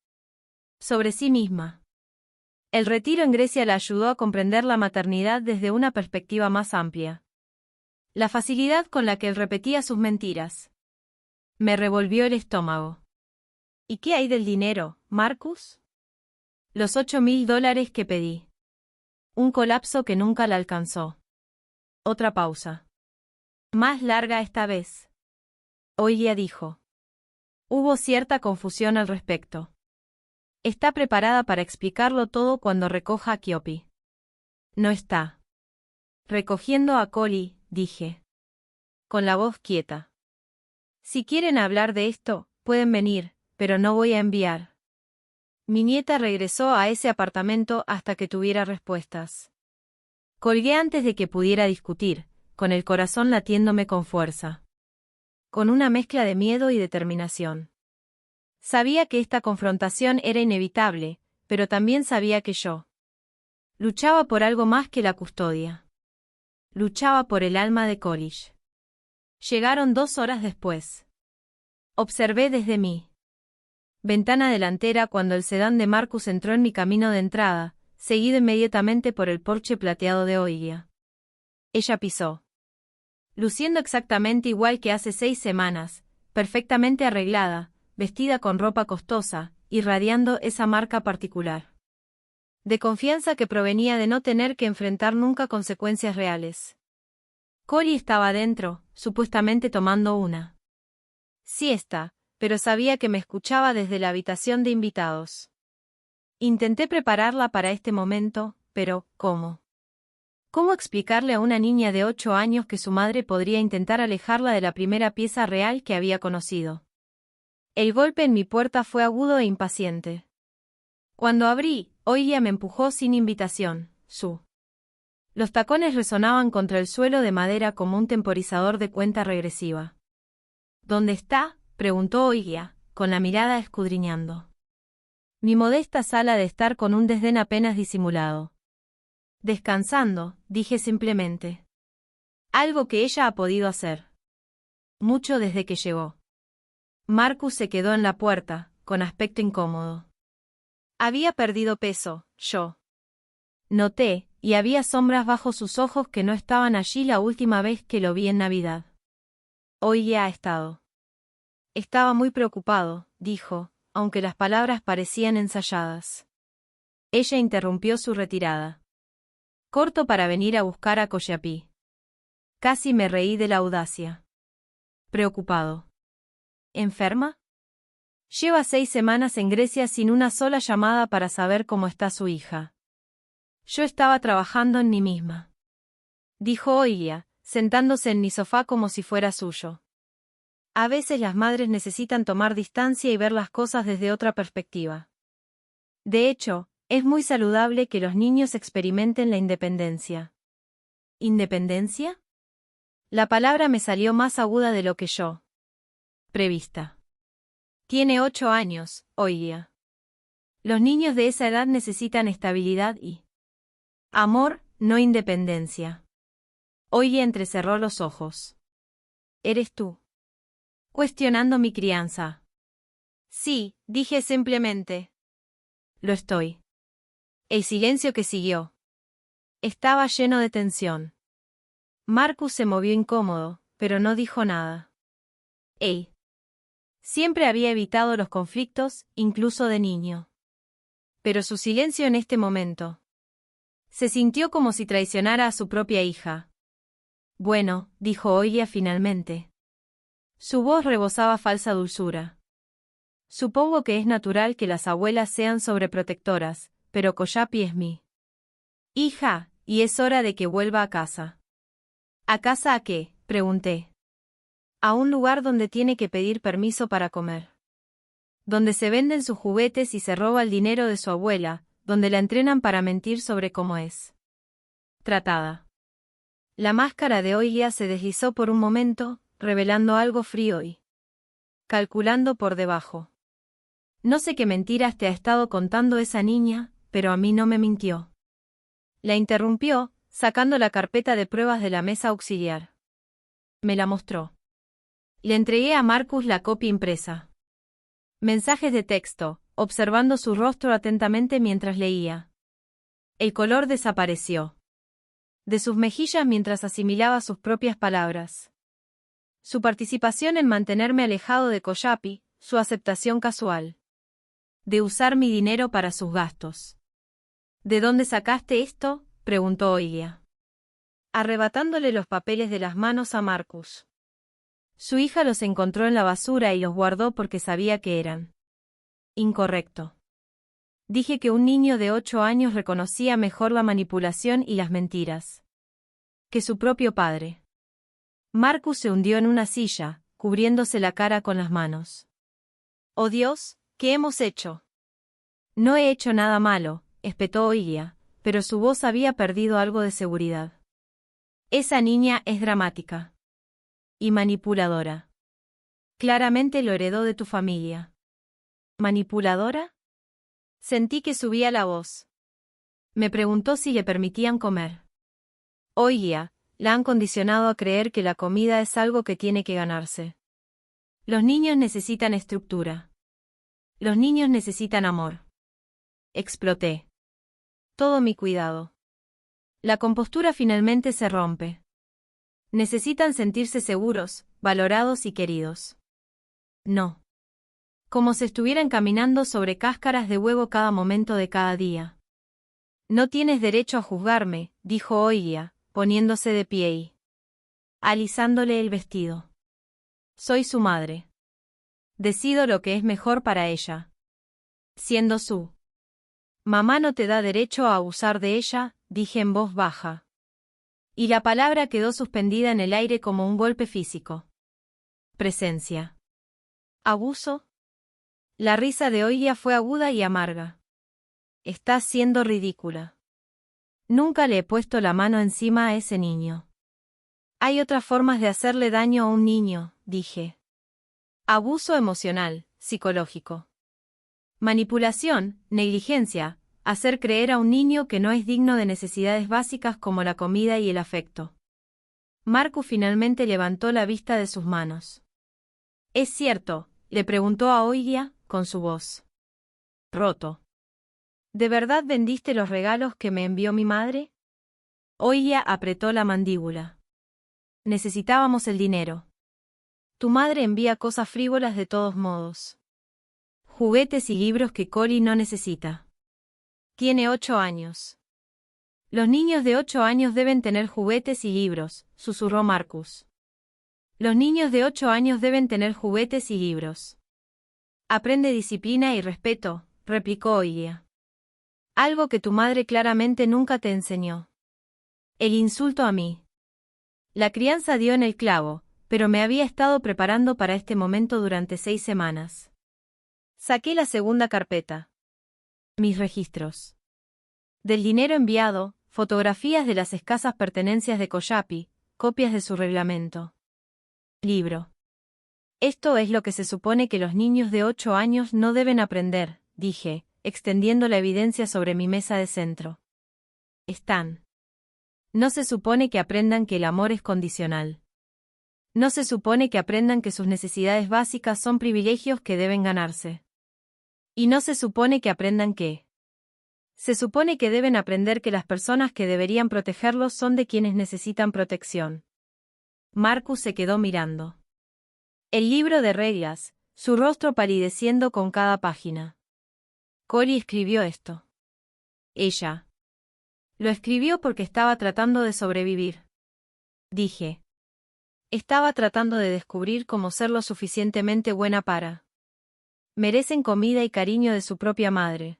sobre sí misma. El retiro en Grecia la ayudó a comprender la maternidad desde una perspectiva más amplia. La facilidad con la que él repetía sus mentiras me revolvió el estómago. ¿Y qué hay del dinero, Marcus? Los $8.000 que pedí. Un colapso que nunca la alcanzó. Otra pausa. Más larga esta vez. Oigia dijo. Hubo cierta confusión al respecto. Está preparada para explicarlo todo cuando recoja a Kiopi. No está. Recogiendo a Cory, dije. Con la voz quieta. Si quieren hablar de esto, pueden venir, pero no voy a enviar. Mi nieta regresó a ese apartamento hasta que tuviera respuestas. Colgué antes de que pudiera discutir, con el corazón latiéndome con fuerza. Con una mezcla de miedo y determinación. Sabía que esta confrontación era inevitable, pero también sabía que yo luchaba por algo más que la custodia. Luchaba por el alma de Cory. Llegaron 2 horas después. Observé desde mí Ventana delantera cuando el sedán de Marcus entró en mi camino de entrada, seguido inmediatamente por el porche plateado de Oigia. Ella pisó. Luciendo exactamente igual que hace 6 semanas, perfectamente arreglada, vestida con ropa costosa, irradiando esa marca particular de confianza que provenía de no tener que enfrentar nunca consecuencias reales. Collie estaba dentro, supuestamente tomando una siesta, pero sabía que me escuchaba desde la habitación de invitados. Intenté prepararla para este momento, pero, ¿cómo? ¿Cómo explicarle a una niña de 8 años que su madre podría intentar alejarla de la primera pieza real que había conocido? El golpe en mi puerta fue agudo e impaciente. Cuando abrí, Oigia me empujó sin invitación. Los tacones resonaban contra el suelo de madera como un temporizador de cuenta regresiva. ¿Dónde está?, preguntó Oigia, con la mirada escudriñando mi modesta sala de estar con un desdén apenas disimulado. Descansando, dije simplemente. Algo que ella ha podido hacer mucho desde que llegó. Marcus se quedó en la puerta, con aspecto incómodo. Había perdido peso, yo noté, y había sombras bajo sus ojos que no estaban allí la última vez que lo vi en Navidad. Hoy ya ha estado. Estaba muy preocupado, dijo, aunque las palabras parecían ensayadas. Ella interrumpió su retirada. Corto para venir a buscar a Coyapí. Casi me reí de la audacia. Preocupado. ¿Enferma? Lleva 6 semanas en Grecia sin una sola llamada para saber cómo está su hija. Yo estaba trabajando en mí misma. Dijo Oigia, sentándose en mi sofá como si fuera suyo. A veces las madres necesitan tomar distancia y ver las cosas desde otra perspectiva. De hecho, es muy saludable que los niños experimenten la independencia. ¿Independencia? La palabra me salió más aguda de lo que yo prevista. Tiene 8 años, Oigia. Los niños de esa edad necesitan estabilidad y amor, no independencia. Oigia entrecerró los ojos. ¿Eres tú cuestionando mi crianza? Sí, dije simplemente. Lo estoy. El silencio que siguió estaba lleno de tensión. Marcus se movió incómodo, pero no dijo nada. Él siempre había evitado los conflictos, incluso de niño. Pero su silencio en este momento se sintió como si traicionara a su propia hija. Bueno, dijo Oigia finalmente. Su voz rebosaba falsa dulzura. Supongo que es natural que las abuelas sean sobreprotectoras, pero Coyapí es mi hija, y es hora de que vuelva a casa. ¿A casa a qué?, pregunté. A un lugar donde tiene que pedir permiso para comer. Donde se venden sus juguetes y se roba el dinero de su abuela, donde la entrenan para mentir sobre cómo es tratada. La máscara de Oigia se deslizó por un momento, revelando algo frío y calculando por debajo. No sé qué mentiras te ha estado contando esa niña, pero a mí no me mintió. La interrumpió, sacando la carpeta de pruebas de la mesa auxiliar. Me la mostró. Le entregué a Marcus la copia impresa. Mensajes de texto, observando su rostro atentamente mientras leía. El color desapareció de sus mejillas mientras asimilaba sus propias palabras. Su participación en mantenerme alejado de Coyapí, su aceptación casual de usar mi dinero para sus gastos. ¿De dónde sacaste esto?, preguntó Oigia, arrebatándole los papeles de las manos a Marcus. Su hija los encontró en la basura y los guardó porque sabía que eran incorrecto. Dije que un niño de 8 años reconocía mejor la manipulación y las mentiras que su propio padre. Marcus se hundió en una silla, cubriéndose la cara con las manos. «Oh Dios, ¿qué hemos hecho?» «No he hecho nada malo», espetó Oigia, pero su voz había perdido algo de seguridad. «Esa niña es dramática y manipuladora. Claramente lo heredó de tu familia». ¿Manipuladora? Sentí que subía la voz. Me preguntó si le permitían comer. Oigia, la han condicionado a creer que la comida es algo que tiene que ganarse. Los niños necesitan estructura. Los niños necesitan amor. Exploté. Todo mi cuidado. La compostura finalmente se rompe. Necesitan sentirse seguros, valorados y queridos. No. Como si estuvieran caminando sobre cáscaras de huevo cada momento de cada día. No tienes derecho a juzgarme, dijo Oilia, poniéndose de pie y alisándole el vestido. Soy su madre. Decido lo que es mejor para ella. Siendo su mamá no te da derecho a abusar de ella, dije en voz baja. Y la palabra quedó suspendida en el aire como un golpe físico. Presencia. ¿Abuso? La risa de Oilia fue aguda y amarga. Estás siendo ridícula. Nunca le he puesto la mano encima a ese niño. Hay otras formas de hacerle daño a un niño, dije. Abuso emocional, psicológico. Manipulación, negligencia, hacer creer a un niño que no es digno de necesidades básicas como la comida y el afecto. Marcus finalmente levantó la vista de sus manos. ¿Es cierto?, le preguntó a Oilia, con su voz roto. ¿De verdad vendiste los regalos que me envió mi madre? Oilia apretó la mandíbula. Necesitábamos el dinero. Tu madre envía cosas frívolas de todos modos. Juguetes y libros que Collie no necesita. Tiene 8 años. Los niños de 8 años deben tener juguetes y libros, susurró Marcus. Los niños de 8 años deben tener juguetes y libros. Aprende disciplina y respeto, replicó Oilia. Algo que tu madre claramente nunca te enseñó. El insulto a mí. La crianza dio en el clavo, pero me había estado preparando para este momento durante 6 semanas. Saqué la segunda carpeta. Mis registros. Del dinero enviado, fotografías de las escasas pertenencias de Coyapi, copias de su reglamento. Libro. Esto es lo que se supone que los niños de 8 años no deben aprender, dije, extendiendo la evidencia sobre mi mesa de centro. Están. No se supone que aprendan que el amor es condicional. No se supone que aprendan que sus necesidades básicas son privilegios que deben ganarse. Y no se supone que aprendan que. Se supone que deben aprender que las personas que deberían protegerlos son de quienes necesitan protección. Marcus se quedó mirando el libro de reglas, su rostro palideciendo con cada página. Collie escribió esto. Ella. Lo escribió porque estaba tratando de sobrevivir. Dije. Estaba tratando de descubrir cómo ser lo suficientemente buena para. Merecen comida y cariño de su propia madre.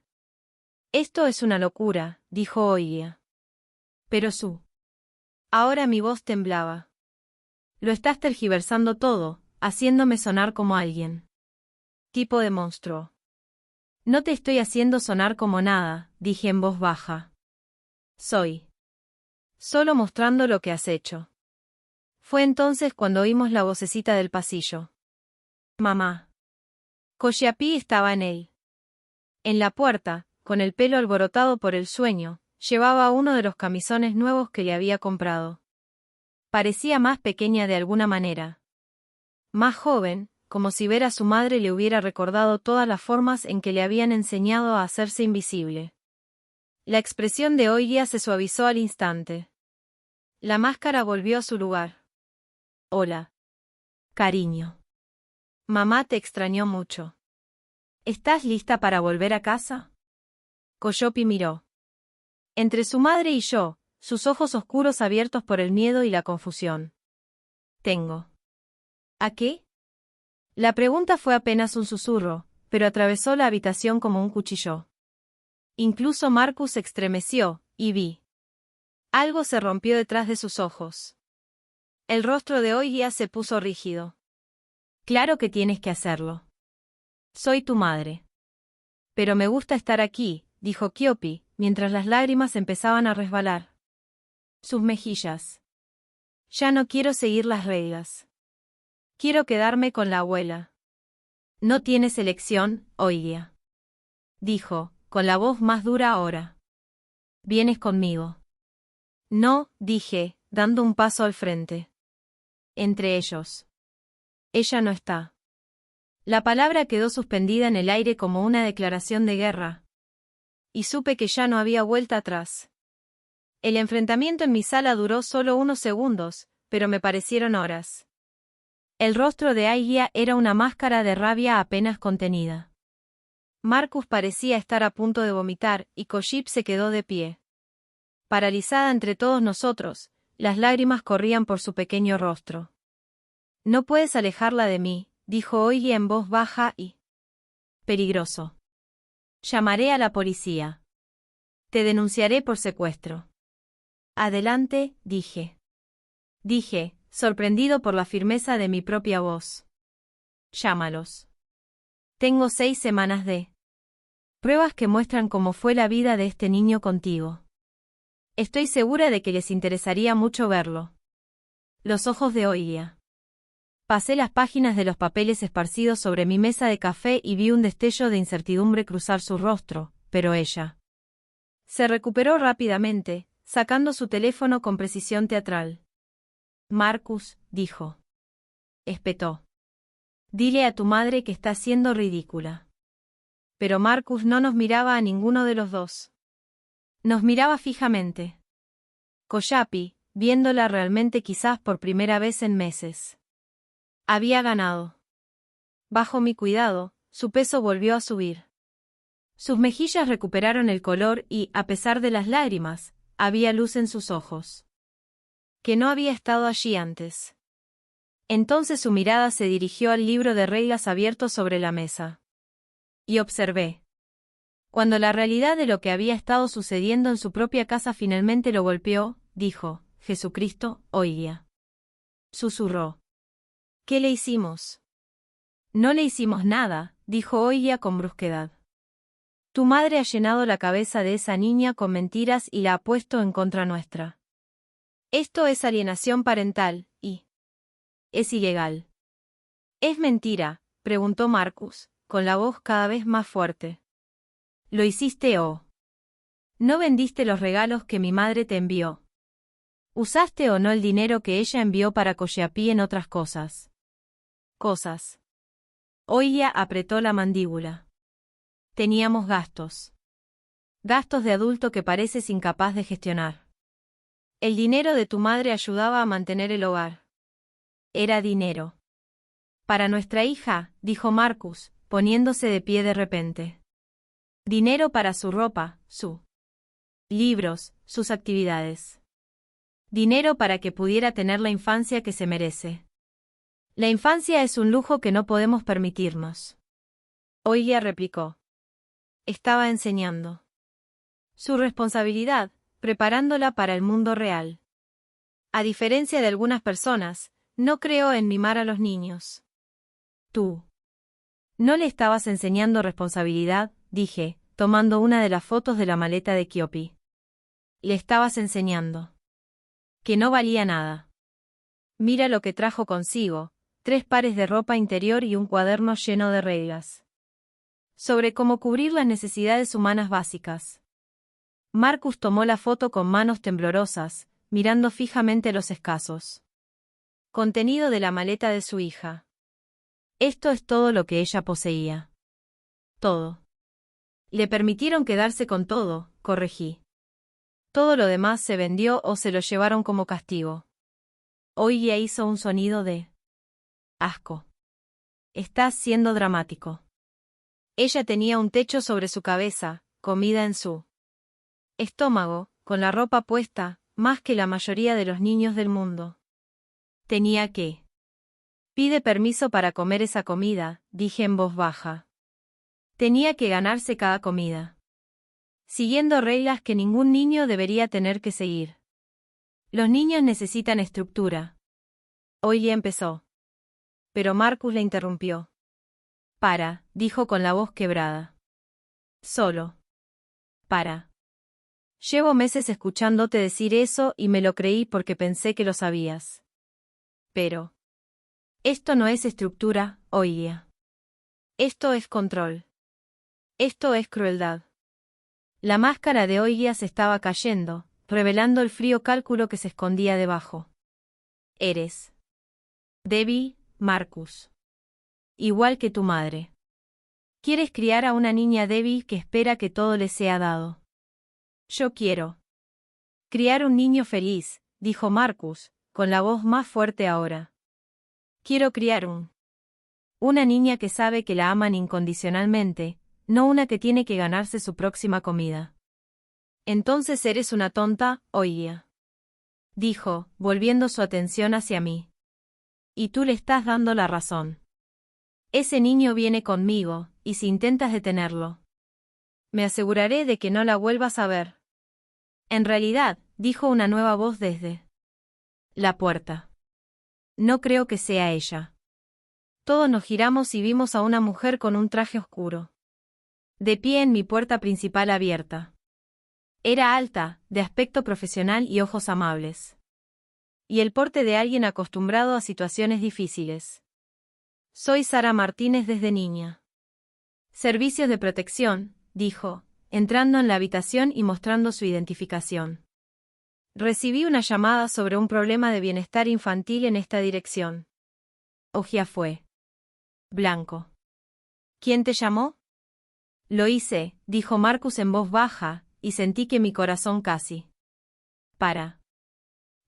Esto es una locura, dijo Oilia. Pero su. Ahora mi voz temblaba. Lo estás tergiversando todo, haciéndome sonar como alguien. Tipo de monstruo. No te estoy haciendo sonar como nada, dije en voz baja. Soy. Solo mostrando lo que has hecho. Fue entonces cuando oímos la vocecita del pasillo. Mamá. Coyapi estaba en él. En la puerta, con el pelo alborotado por el sueño, llevaba uno de los camisones nuevos que le había comprado. Parecía más pequeña de alguna manera. Más joven, como si ver a su madre le hubiera recordado todas las formas en que le habían enseñado a hacerse invisible. La expresión de Oilia se suavizó al instante. La máscara volvió a su lugar. Hola. Cariño. Mamá te extrañó mucho. ¿Estás lista para volver a casa? Coyopi miró. Entre su madre y yo, sus ojos oscuros abiertos por el miedo y la confusión. Tengo. ¿A qué? La pregunta fue apenas un susurro, pero atravesó la habitación como un cuchillo. Incluso Marcus se estremeció, y vi. Algo se rompió detrás de sus ojos. El rostro de Oilia se puso rígido. Claro que tienes que hacerlo. Soy tu madre. Pero me gusta estar aquí, dijo Kyopi, mientras las lágrimas empezaban a resbalar. Sus mejillas. Ya no quiero seguir las reglas. Quiero quedarme con la abuela. No tienes elección, Oilia. Dijo, con la voz más dura ahora. ¿Vienes conmigo? No, dije, dando un paso al frente. Entre ellos. Ella no está. La palabra quedó suspendida en el aire como una declaración de guerra. Y supe que ya no había vuelta atrás. El enfrentamiento en mi sala duró solo unos segundos, pero me parecieron horas. El rostro de Aiguia era una máscara de rabia apenas contenida. Marcus parecía estar a punto de vomitar, y Koship se quedó de pie. Paralizada entre todos nosotros, las lágrimas corrían por su pequeño rostro. «No puedes alejarla de mí», dijo Oigi en voz baja y peligroso. «Llamaré a la policía. Te denunciaré por secuestro». «Adelante», dije. Dije, sorprendido por la firmeza de mi propia voz. «Llámalos. Tengo 6 semanas de pruebas que muestran cómo fue la vida de este niño contigo. Estoy segura de que les interesaría mucho verlo». Los ojos de Oigia. Pasé las páginas de los papeles esparcidos sobre mi mesa de café y vi un destello de incertidumbre cruzar su rostro, pero ella se recuperó rápidamente, sacando su teléfono con precisión teatral. «Marcus», dijo. Espetó. «Dile a tu madre que está siendo ridícula». Pero Marcus no nos miraba a ninguno de los dos. Nos miraba fijamente. Koyapi, viéndola realmente quizás por primera vez en meses. Había ganado. Bajo mi cuidado, su peso volvió a subir. Sus mejillas recuperaron el color y, a pesar de las lágrimas, había luz en sus ojos. Que no había estado allí antes. Entonces su mirada se dirigió al libro de reglas abierto sobre la mesa. Y observé. Cuando la realidad de lo que había estado sucediendo en su propia casa finalmente lo golpeó, dijo, «Jesucristo, Oigia». Susurró. «¿Qué le hicimos?» «No le hicimos nada», dijo Oigia con brusquedad. «Tu madre ha llenado la cabeza de esa niña con mentiras y la ha puesto en contra nuestra. Esto es alienación parental, y es ilegal». «¿Es mentira?», preguntó Marcus, con la voz cada vez más fuerte. «¿Lo hiciste o no vendiste los regalos que mi madre te envió? ¿Usaste o no el dinero que ella envió para Koyapi en otras cosas?» «Cosas». Oigia apretó la mandíbula. «Teníamos gastos. Gastos de adulto que pareces incapaz de gestionar. El dinero de tu madre ayudaba a mantener el hogar. Era dinero. Para nuestra hija», dijo Marcus, poniéndose de pie de repente. «Dinero para su ropa, sus libros, sus actividades. Dinero para que pudiera tener la infancia que se merece. La infancia es un lujo que no podemos permitirnos». Oigia replicó. Estaba enseñando su responsabilidad, preparándola para el mundo real. A diferencia de algunas personas, no creo en mimar a los niños. «Tú no le estabas enseñando responsabilidad», dije, tomando una de las fotos de la maleta de Kyopi. «Le estabas enseñando que no valía nada. Mira lo que trajo consigo, 3 pares de ropa interior y un cuaderno lleno de reglas sobre cómo cubrir las necesidades humanas básicas». Marcus tomó la foto con manos temblorosas, mirando fijamente los escasos contenido de la maleta de su hija. Esto es todo lo que ella poseía. Todo. Le permitieron quedarse con todo, corregí. Todo lo demás se vendió o se lo llevaron como castigo. Oigia hizo un sonido de asco. «Estás siendo dramático». Ella tenía un techo sobre su cabeza, comida en su estómago, con la ropa puesta, más que la mayoría de los niños del mundo. Tenía que pide permiso para comer esa comida, dije en voz baja. Tenía que ganarse cada comida. Siguiendo reglas que ningún niño debería tener que seguir. Los niños necesitan estructura. Oigia empezó. Pero Marcus le interrumpió. «Para», dijo con la voz quebrada. «Solo. Para. Llevo meses escuchándote decir eso y me lo creí porque pensé que lo sabías. Pero esto no es estructura, Oigia. Esto es control. Esto es crueldad». La máscara de Oigia se estaba cayendo, revelando el frío cálculo que se escondía debajo. «Eres débil, Marcus. Igual que tu madre. Quieres criar a una niña débil que espera que todo le sea dado. Yo quiero criar un niño feliz, dijo Marcus, con la voz más fuerte ahora. Quiero criar una niña que sabe que la aman incondicionalmente, no una que tiene que ganarse su próxima comida. Entonces eres una tonta, oía. Dijo, volviendo su atención hacia mí. Y tú le estás dando la razón. Ese niño viene conmigo, y si intentas detenerlo, me aseguraré de que no la vuelvas a ver. En realidad, dijo una nueva voz desde la puerta. No creo que sea ella. Todos nos giramos y vimos a una mujer con un traje oscuro, de pie en mi puerta principal abierta. Era alta, de aspecto profesional y ojos amables. Y el porte de alguien acostumbrado a situaciones difíciles. Soy Sara Martínez desde niña. Servicios de protección, dijo, entrando en la habitación y mostrando su identificación. Recibí una llamada sobre un problema de bienestar infantil en esta dirección. Ojia fue blanco. ¿Quién te llamó? Lo hice, dijo Marcus en voz baja, y sentí que mi corazón casi para.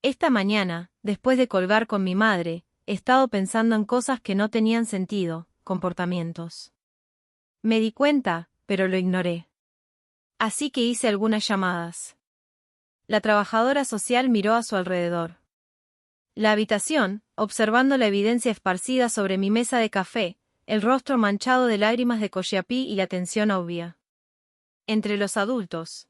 Esta mañana, después de colgar con mi madre, he estado pensando en cosas que no tenían sentido, comportamientos. Me di cuenta, pero lo ignoré. Así que hice algunas llamadas. La trabajadora social miró a su alrededor. La habitación, observando la evidencia esparcida sobre mi mesa de café, el rostro manchado de lágrimas de Coyapí y la tensión obvia. Entre los adultos.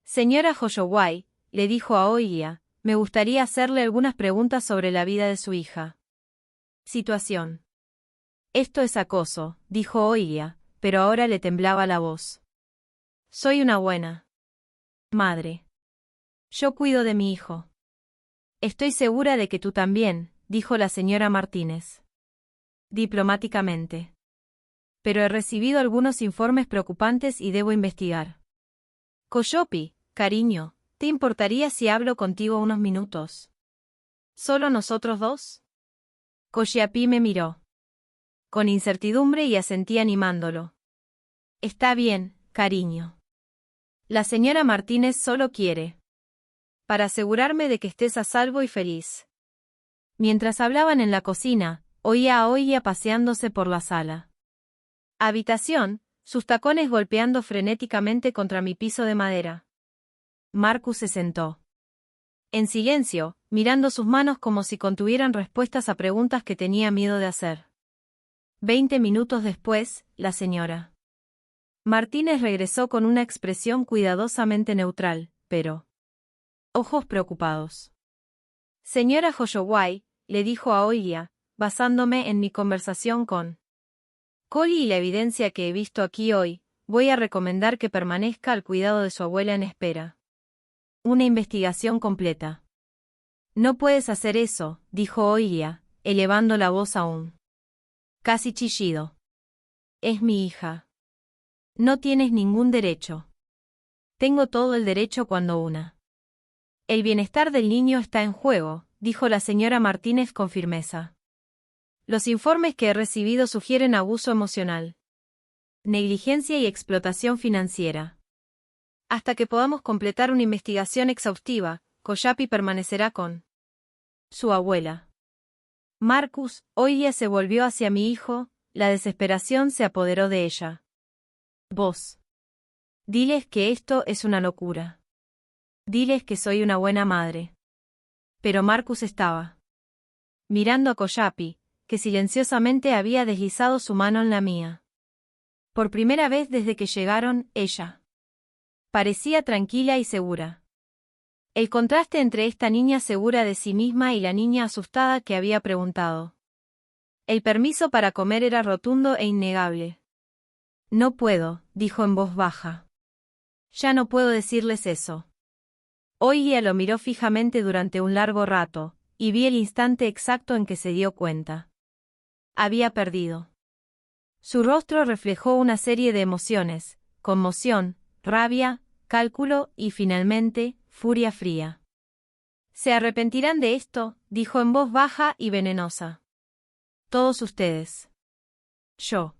Señora Hoyoway, le dijo a Oiya, me gustaría hacerle algunas preguntas sobre la vida de su hija. Situación. Esto es acoso, dijo Oiya, pero ahora le temblaba la voz. Soy una buena madre. Yo cuido de mi hijo. Estoy segura de que tú también, dijo la señora Martínez. Diplomáticamente. Pero he recibido algunos informes preocupantes y debo investigar. Coyopi, cariño, ¿te importaría si hablo contigo unos minutos? ¿Solo nosotros dos? Coyapí me miró con incertidumbre y asentí animándolo. Está bien, cariño. La señora Martínez solo quiere para asegurarme de que estés a salvo y feliz. Mientras hablaban en la cocina, oía a Oiya paseándose por la sala. Habitación, sus tacones golpeando frenéticamente contra mi piso de madera. Marcus se sentó. En silencio, mirando sus manos como si contuvieran respuestas a preguntas que tenía miedo de hacer. 20 minutos después, la señora Martínez regresó con una expresión cuidadosamente neutral, pero ojos preocupados. Señora Hoyoway, le dijo a Oiya, basándome en mi conversación con Collie y la evidencia que he visto aquí hoy, voy a recomendar que permanezca al cuidado de su abuela en espera. Una investigación completa. No puedes hacer eso, dijo Oiya, elevando la voz aún. Casi chillido. Es mi hija. No tienes ningún derecho. Tengo todo el derecho cuando una. El bienestar del niño está en juego, dijo la señora Martínez con firmeza. Los informes que he recibido sugieren abuso emocional, negligencia y explotación financiera. Hasta que podamos completar una investigación exhaustiva, Coyapí permanecerá con su abuela. Marcus, Oiya se volvió hacia mi hijo, la desesperación se apoderó de ella. Vos. Diles que esto es una locura. Diles que soy una buena madre. Pero Marcus estaba mirando a Coyapí, que silenciosamente había deslizado su mano en la mía. Por primera vez desde que llegaron, ella parecía tranquila y segura. El contraste entre esta niña segura de sí misma y la niña asustada que había preguntado. El permiso para comer era rotundo e innegable. No puedo, dijo en voz baja. Ya no puedo decirles eso. Oiya lo miró fijamente durante un largo rato, y vi el instante exacto en que se dio cuenta. Había perdido. Su rostro reflejó una serie de emociones, conmoción, rabia, cálculo y finalmente, furia fría. Se arrepentirán de esto, dijo en voz baja y venenosa. Todos ustedes. Yo.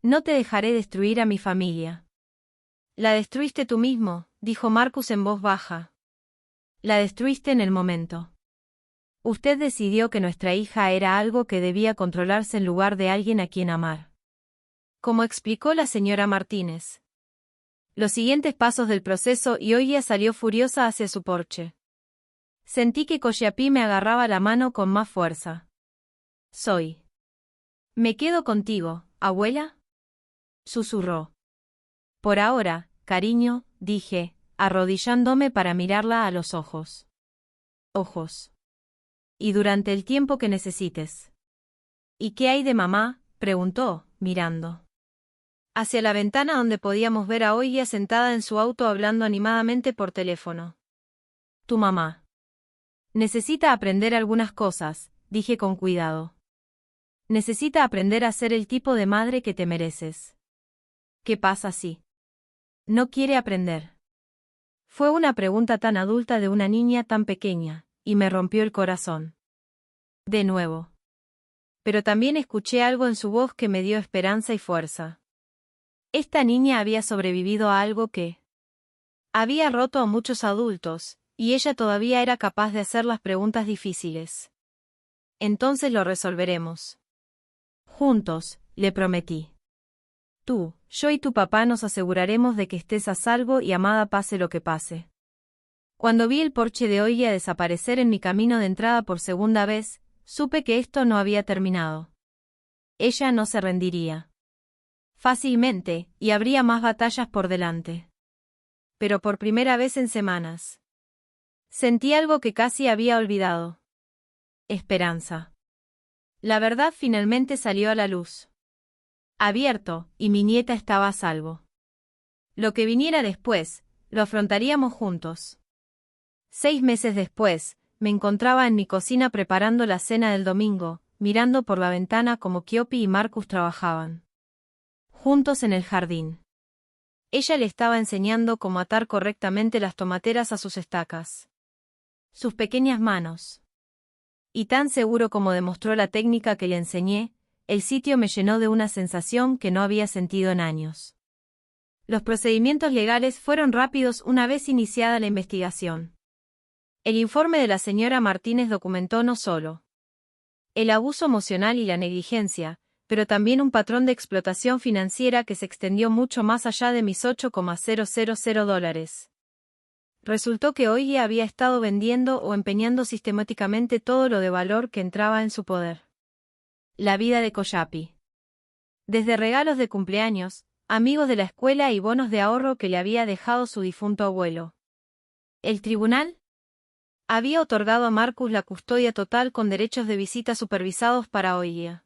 No te dejaré destruir a mi familia. La destruiste tú mismo, dijo Marcus en voz baja. La destruiste en el momento. Usted decidió que nuestra hija era algo que debía controlarse en lugar de alguien a quien amar. Como explicó la señora Martínez. Los siguientes pasos del proceso y Oya salió furiosa hacia su porche. Sentí que Coyapí me agarraba la mano con más fuerza. Soy. Me quedo contigo, abuela. Susurró. Por ahora, cariño, dije, arrodillándome para mirarla a los ojos. Ojos. Y durante el tiempo que necesites. ¿Y qué hay de mamá?, preguntó, mirando hacia la ventana donde podíamos ver a Oya sentada en su auto hablando animadamente por teléfono. Tu mamá. Necesita aprender algunas cosas, dije con cuidado. Necesita aprender a ser el tipo de madre que te mereces. ¿Qué pasa si no quiere aprender? Fue una pregunta tan adulta de una niña tan pequeña, y me rompió el corazón. De nuevo. Pero también escuché algo en su voz que me dio esperanza y fuerza. Esta niña había sobrevivido a algo que había roto a muchos adultos, y ella todavía era capaz de hacer las preguntas difíciles. Entonces lo resolveremos. Juntos, le prometí. Tú, yo y tu papá nos aseguraremos de que estés a salvo y amada pase lo que pase. Cuando vi el porche de Oya desaparecer en mi camino de entrada por segunda vez, supe que esto no había terminado. Ella no se rendiría fácilmente, y habría más batallas por delante. Pero por primera vez en semanas, sentí algo que casi había olvidado. Esperanza. La verdad finalmente salió a la luz. Abierto, y mi nieta estaba a salvo. Lo que viniera después, lo afrontaríamos juntos. 6 meses después, me encontraba en mi cocina preparando la cena del domingo, mirando por la ventana como Kiopi y Marcus trabajaban juntos en el jardín. Ella le estaba enseñando cómo atar correctamente las tomateras a sus estacas. Sus pequeñas manos. Y tan seguro como demostró la técnica que le enseñé, el sitio me llenó de una sensación que no había sentido en años. Los procedimientos legales fueron rápidos una vez iniciada la investigación. El informe de la señora Martínez documentó no solo el abuso emocional y la negligencia, pero también un patrón de explotación financiera que se extendió mucho más allá de mis $8,000. Resultó que Oya había estado vendiendo o empeñando sistemáticamente todo lo de valor que entraba en su poder. La vida de Coyapí. Desde regalos de cumpleaños, amigos de la escuela y bonos de ahorro que le había dejado su difunto abuelo. El tribunal había otorgado a Marcus la custodia total con derechos de visita supervisados para Oya.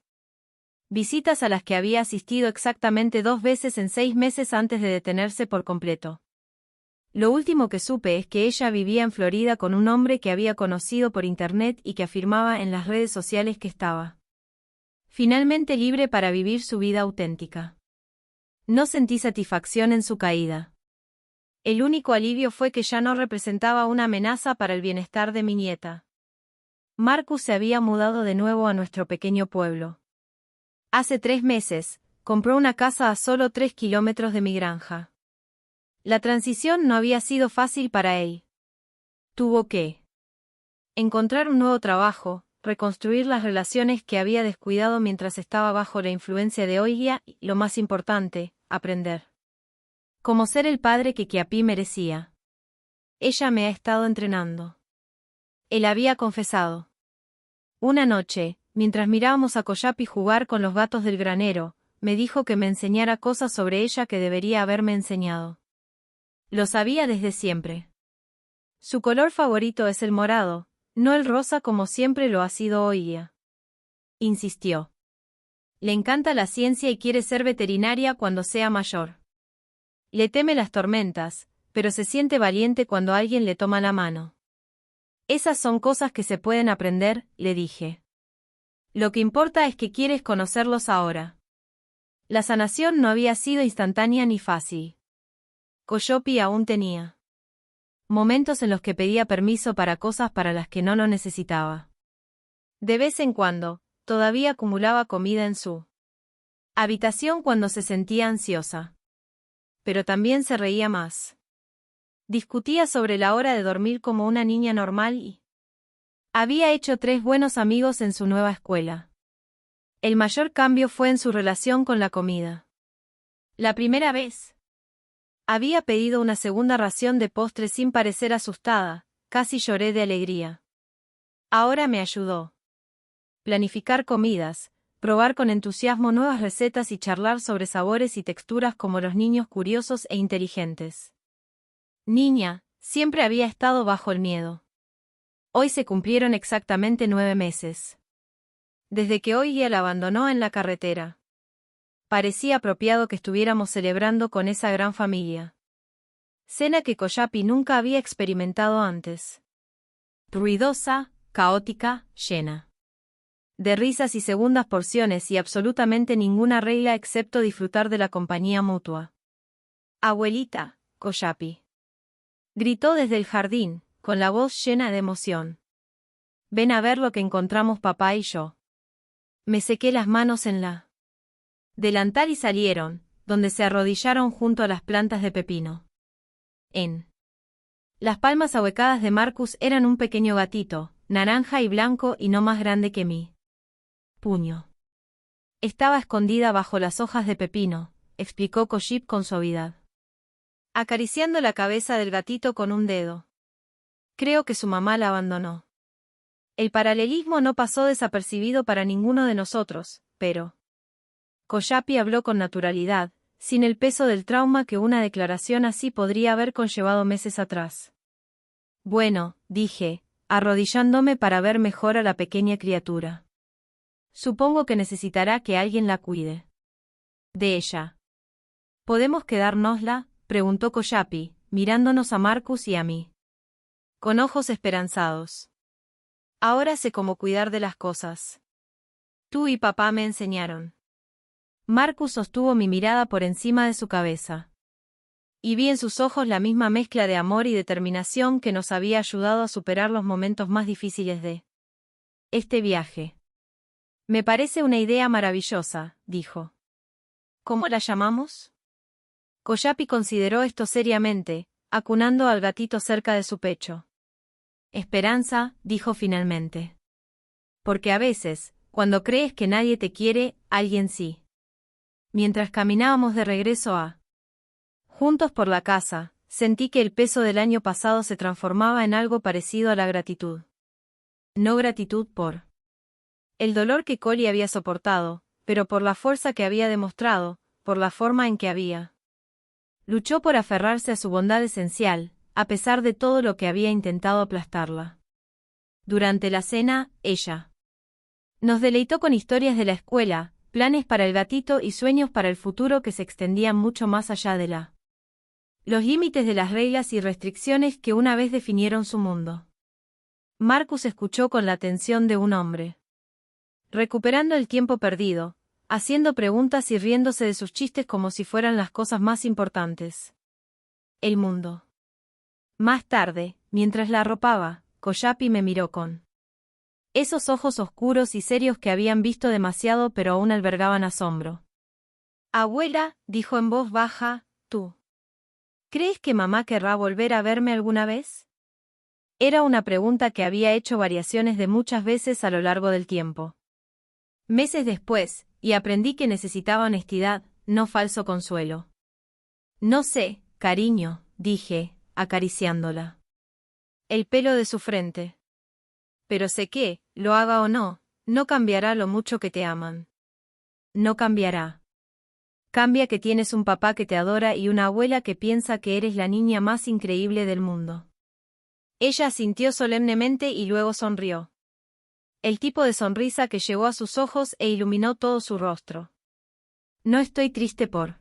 Visitas a las que había asistido exactamente 2 veces en 6 meses antes de detenerse por completo. Lo último que supe es que ella vivía en Florida con un hombre que había conocido por internet y que afirmaba en las redes sociales que estaba finalmente libre para vivir su vida auténtica. No sentí satisfacción en su caída. El único alivio fue que ya no representaba una amenaza para el bienestar de mi nieta. Marcus se había mudado de nuevo a nuestro pequeño pueblo. Hace 3 meses, compró una casa a solo 3 kilómetros de mi granja. La transición no había sido fácil para él. Tuvo que encontrar un nuevo trabajo, reconstruir las relaciones que había descuidado mientras estaba bajo la influencia de Oya y, lo más importante, aprender cómo ser el padre que Kiapi merecía. Ella me ha estado entrenando. Él había confesado. Una noche, mientras mirábamos a Coyapí jugar con los gatos del granero, me dijo que me enseñara cosas sobre ella que debería haberme enseñado. Lo sabía desde siempre. Su color favorito es el morado, no el rosa como siempre lo ha sido Oya. Insistió. Le encanta la ciencia y quiere ser veterinaria cuando sea mayor. Le teme las tormentas, pero se siente valiente cuando alguien le toma la mano. Esas son cosas que se pueden aprender, le dije. Lo que importa es que quieres conocerlos ahora. La sanación no había sido instantánea ni fácil. Coyapí aún tenía momentos en los que pedía permiso para cosas para las que no lo necesitaba. De vez en cuando, todavía acumulaba comida en su habitación cuando se sentía ansiosa. Pero también se reía más. Discutía sobre la hora de dormir como una niña normal y había hecho 3 buenos amigos en su nueva escuela. El mayor cambio fue en su relación con la comida. La primera vez había pedido una segunda ración de postre sin parecer asustada, casi lloré de alegría. Ahora me ayudó. Planificar comidas, probar con entusiasmo nuevas recetas y charlar sobre sabores y texturas como los niños curiosos e inteligentes. Niña, siempre había estado bajo el miedo. Hoy se cumplieron exactamente 9 meses. Desde que Oigia la abandonó en la carretera. Parecía apropiado que estuviéramos celebrando con esa gran familia. Cena que Coyapi nunca había experimentado antes. Ruidosa, caótica, llena de risas y segundas porciones y absolutamente ninguna regla excepto disfrutar de la compañía mutua. Abuelita, Coyapi gritó desde el jardín, con la voz llena de emoción. Ven a ver lo que encontramos papá y yo. Me sequé las manos en la delantal y salieron, donde se arrodillaron junto a las plantas de pepino. Las palmas ahuecadas de Marcus eran un pequeño gatito, naranja y blanco y no más grande que mi puño. Estaba escondida bajo las hojas de pepino, explicó Koyip con suavidad, acariciando la cabeza del gatito con un dedo. Creo que su mamá la abandonó. El paralelismo no pasó desapercibido para ninguno de nosotros, pero Coyapi habló con naturalidad, sin el peso del trauma que una declaración así podría haber conllevado meses atrás. Bueno, dije, arrodillándome para ver mejor a la pequeña criatura. Supongo que necesitará que alguien la cuide. De ella. ¿Podemos quedárnosla?, preguntó Coyapi, mirándonos a Marcus y a mí. Con ojos esperanzados. Ahora sé cómo cuidar de las cosas. Tú y papá me enseñaron. Marcus sostuvo mi mirada por encima de su cabeza. Y vi en sus ojos la misma mezcla de amor y determinación que nos había ayudado a superar los momentos más difíciles de este viaje. Me parece una idea maravillosa, dijo. ¿Cómo la llamamos? Coyapi consideró esto seriamente, acunando al gatito cerca de su pecho. Esperanza, dijo finalmente. Porque a veces, cuando crees que nadie te quiere, alguien sí. Mientras caminábamos de regreso juntos por la casa, sentí que el peso del año pasado se transformaba en algo parecido a la gratitud. No gratitud por el dolor que Collie había soportado, pero por la fuerza que había demostrado, por la forma en que había luchó por aferrarse a su bondad esencial, a pesar de todo lo que había intentado aplastarla. Durante la cena, ella nos deleitó con historias de la escuela, planes para el gatito y sueños para el futuro que se extendían mucho más allá de los límites de las reglas y restricciones que una vez definieron su mundo. Marcus escuchó con la atención de un hombre, recuperando el tiempo perdido, haciendo preguntas y riéndose de sus chistes como si fueran las cosas más importantes. El mundo. Más tarde, mientras la arropaba, Coyapi me miró con esos ojos oscuros y serios que habían visto demasiado pero aún albergaban asombro. Abuela, dijo en voz baja, ¿tú crees que mamá querrá volver a verme alguna vez? Era una pregunta que había hecho variaciones de muchas veces a lo largo del tiempo. Meses después, y aprendí que necesitaba honestidad, no falso consuelo. No sé, cariño, dije, acariciándola el pelo de su frente. Pero sé que, lo haga o no, no cambiará lo mucho que te aman. No cambiará. Cambia que tienes un papá que te adora y una abuela que piensa que eres la niña más increíble del mundo. Ella asintió solemnemente y luego sonrió. El tipo de sonrisa que llegó a sus ojos e iluminó todo su rostro. No estoy triste por.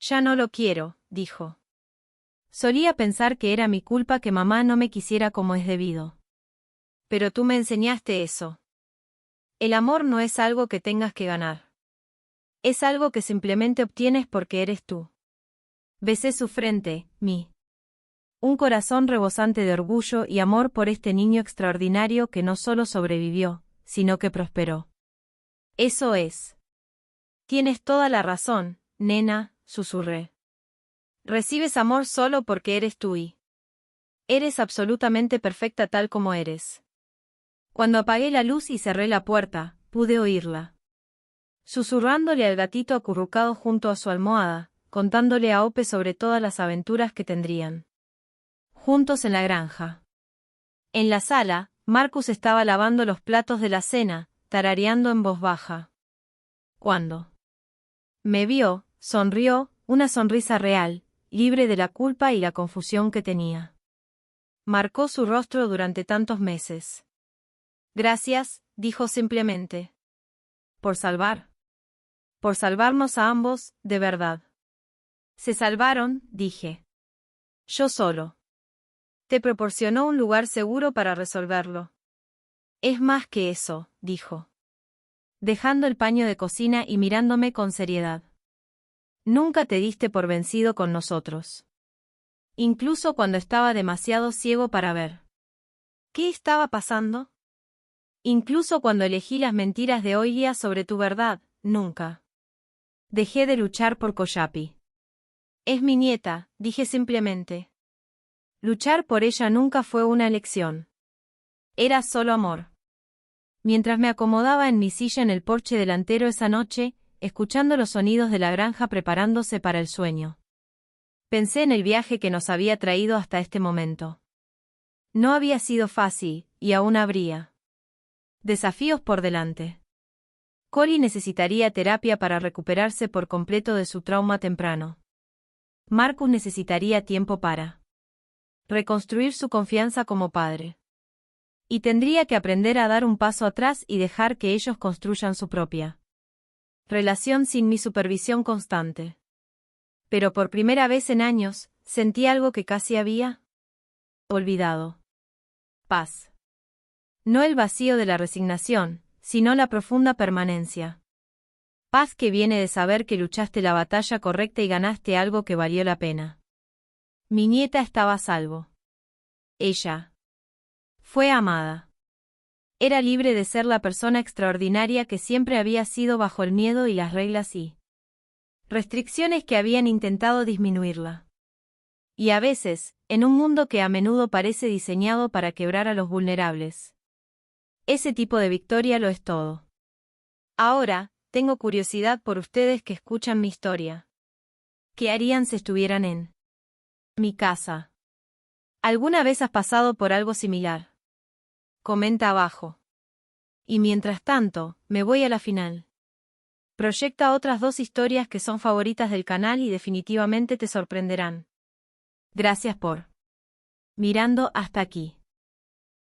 Ya no lo quiero, dijo. Solía pensar que era mi culpa que mamá no me quisiera como es debido. Pero tú me enseñaste eso. El amor no es algo que tengas que ganar. Es algo que simplemente obtienes porque eres tú. Besé su frente, un corazón rebosante de orgullo y amor por este niño extraordinario que no solo sobrevivió, sino que prosperó. Eso es Tienes toda la razón, nena, susurré. Recibes amor solo porque eres tú y eres absolutamente perfecta tal como eres. Cuando apagué la luz y cerré la puerta, pude oírla. Susurrándole al gatito acurrucado junto a su almohada, contándole a Ope sobre todas las aventuras que tendrían juntos en la granja. En la sala, Marcus estaba lavando los platos de la cena, tarareando en voz baja. Cuando me vio, sonrió, una sonrisa real, libre de la culpa y la confusión que tenía. Marcó su rostro durante tantos meses. Gracias, dijo simplemente. Por salvarnos a ambos, de verdad. Se salvaron, dije. Yo solo. Te proporcionó un lugar seguro para resolverlo. Es más que eso, dijo. Dejando el paño de cocina y mirándome con seriedad. Nunca te diste por vencido con nosotros. Incluso cuando estaba demasiado ciego para ver. ¿Qué estaba pasando? Incluso cuando elegí las mentiras de hoy día sobre tu verdad, nunca. Dejé de luchar por Coyapi. Es mi nieta, dije simplemente. Luchar por ella nunca fue una elección. Era solo amor. Mientras me acomodaba en mi silla en el porche delantero esa noche, escuchando los sonidos de la granja preparándose para el sueño. Pensé en el viaje que nos había traído hasta este momento. No había sido fácil, y aún habría desafíos por delante. Cory necesitaría terapia para recuperarse por completo de su trauma temprano. Marcus necesitaría tiempo para reconstruir su confianza como padre. Y tendría que aprender a dar un paso atrás y dejar que ellos construyan su propia relación sin mi supervisión constante. Pero por primera vez en años, sentí algo que casi había olvidado. Paz. No el vacío de la resignación, sino la profunda permanencia. Paz que viene de saber que luchaste la batalla correcta y ganaste algo que valió la pena. Mi nieta estaba a salvo. Ella fue amada. Era libre de ser la persona extraordinaria que siempre había sido bajo el miedo y las reglas y restricciones que habían intentado disminuirla. Y a veces, en un mundo que a menudo parece diseñado para quebrar a los vulnerables. Ese tipo de victoria lo es todo. Ahora, tengo curiosidad por ustedes que escuchan mi historia. ¿Qué harían si estuvieran en mi casa? ¿Alguna vez has pasado por algo similar? Comenta abajo. Y mientras tanto, me voy a la final. Proyecta otras 2 historias que son favoritas del canal y definitivamente te sorprenderán. Gracias por mirando hasta aquí.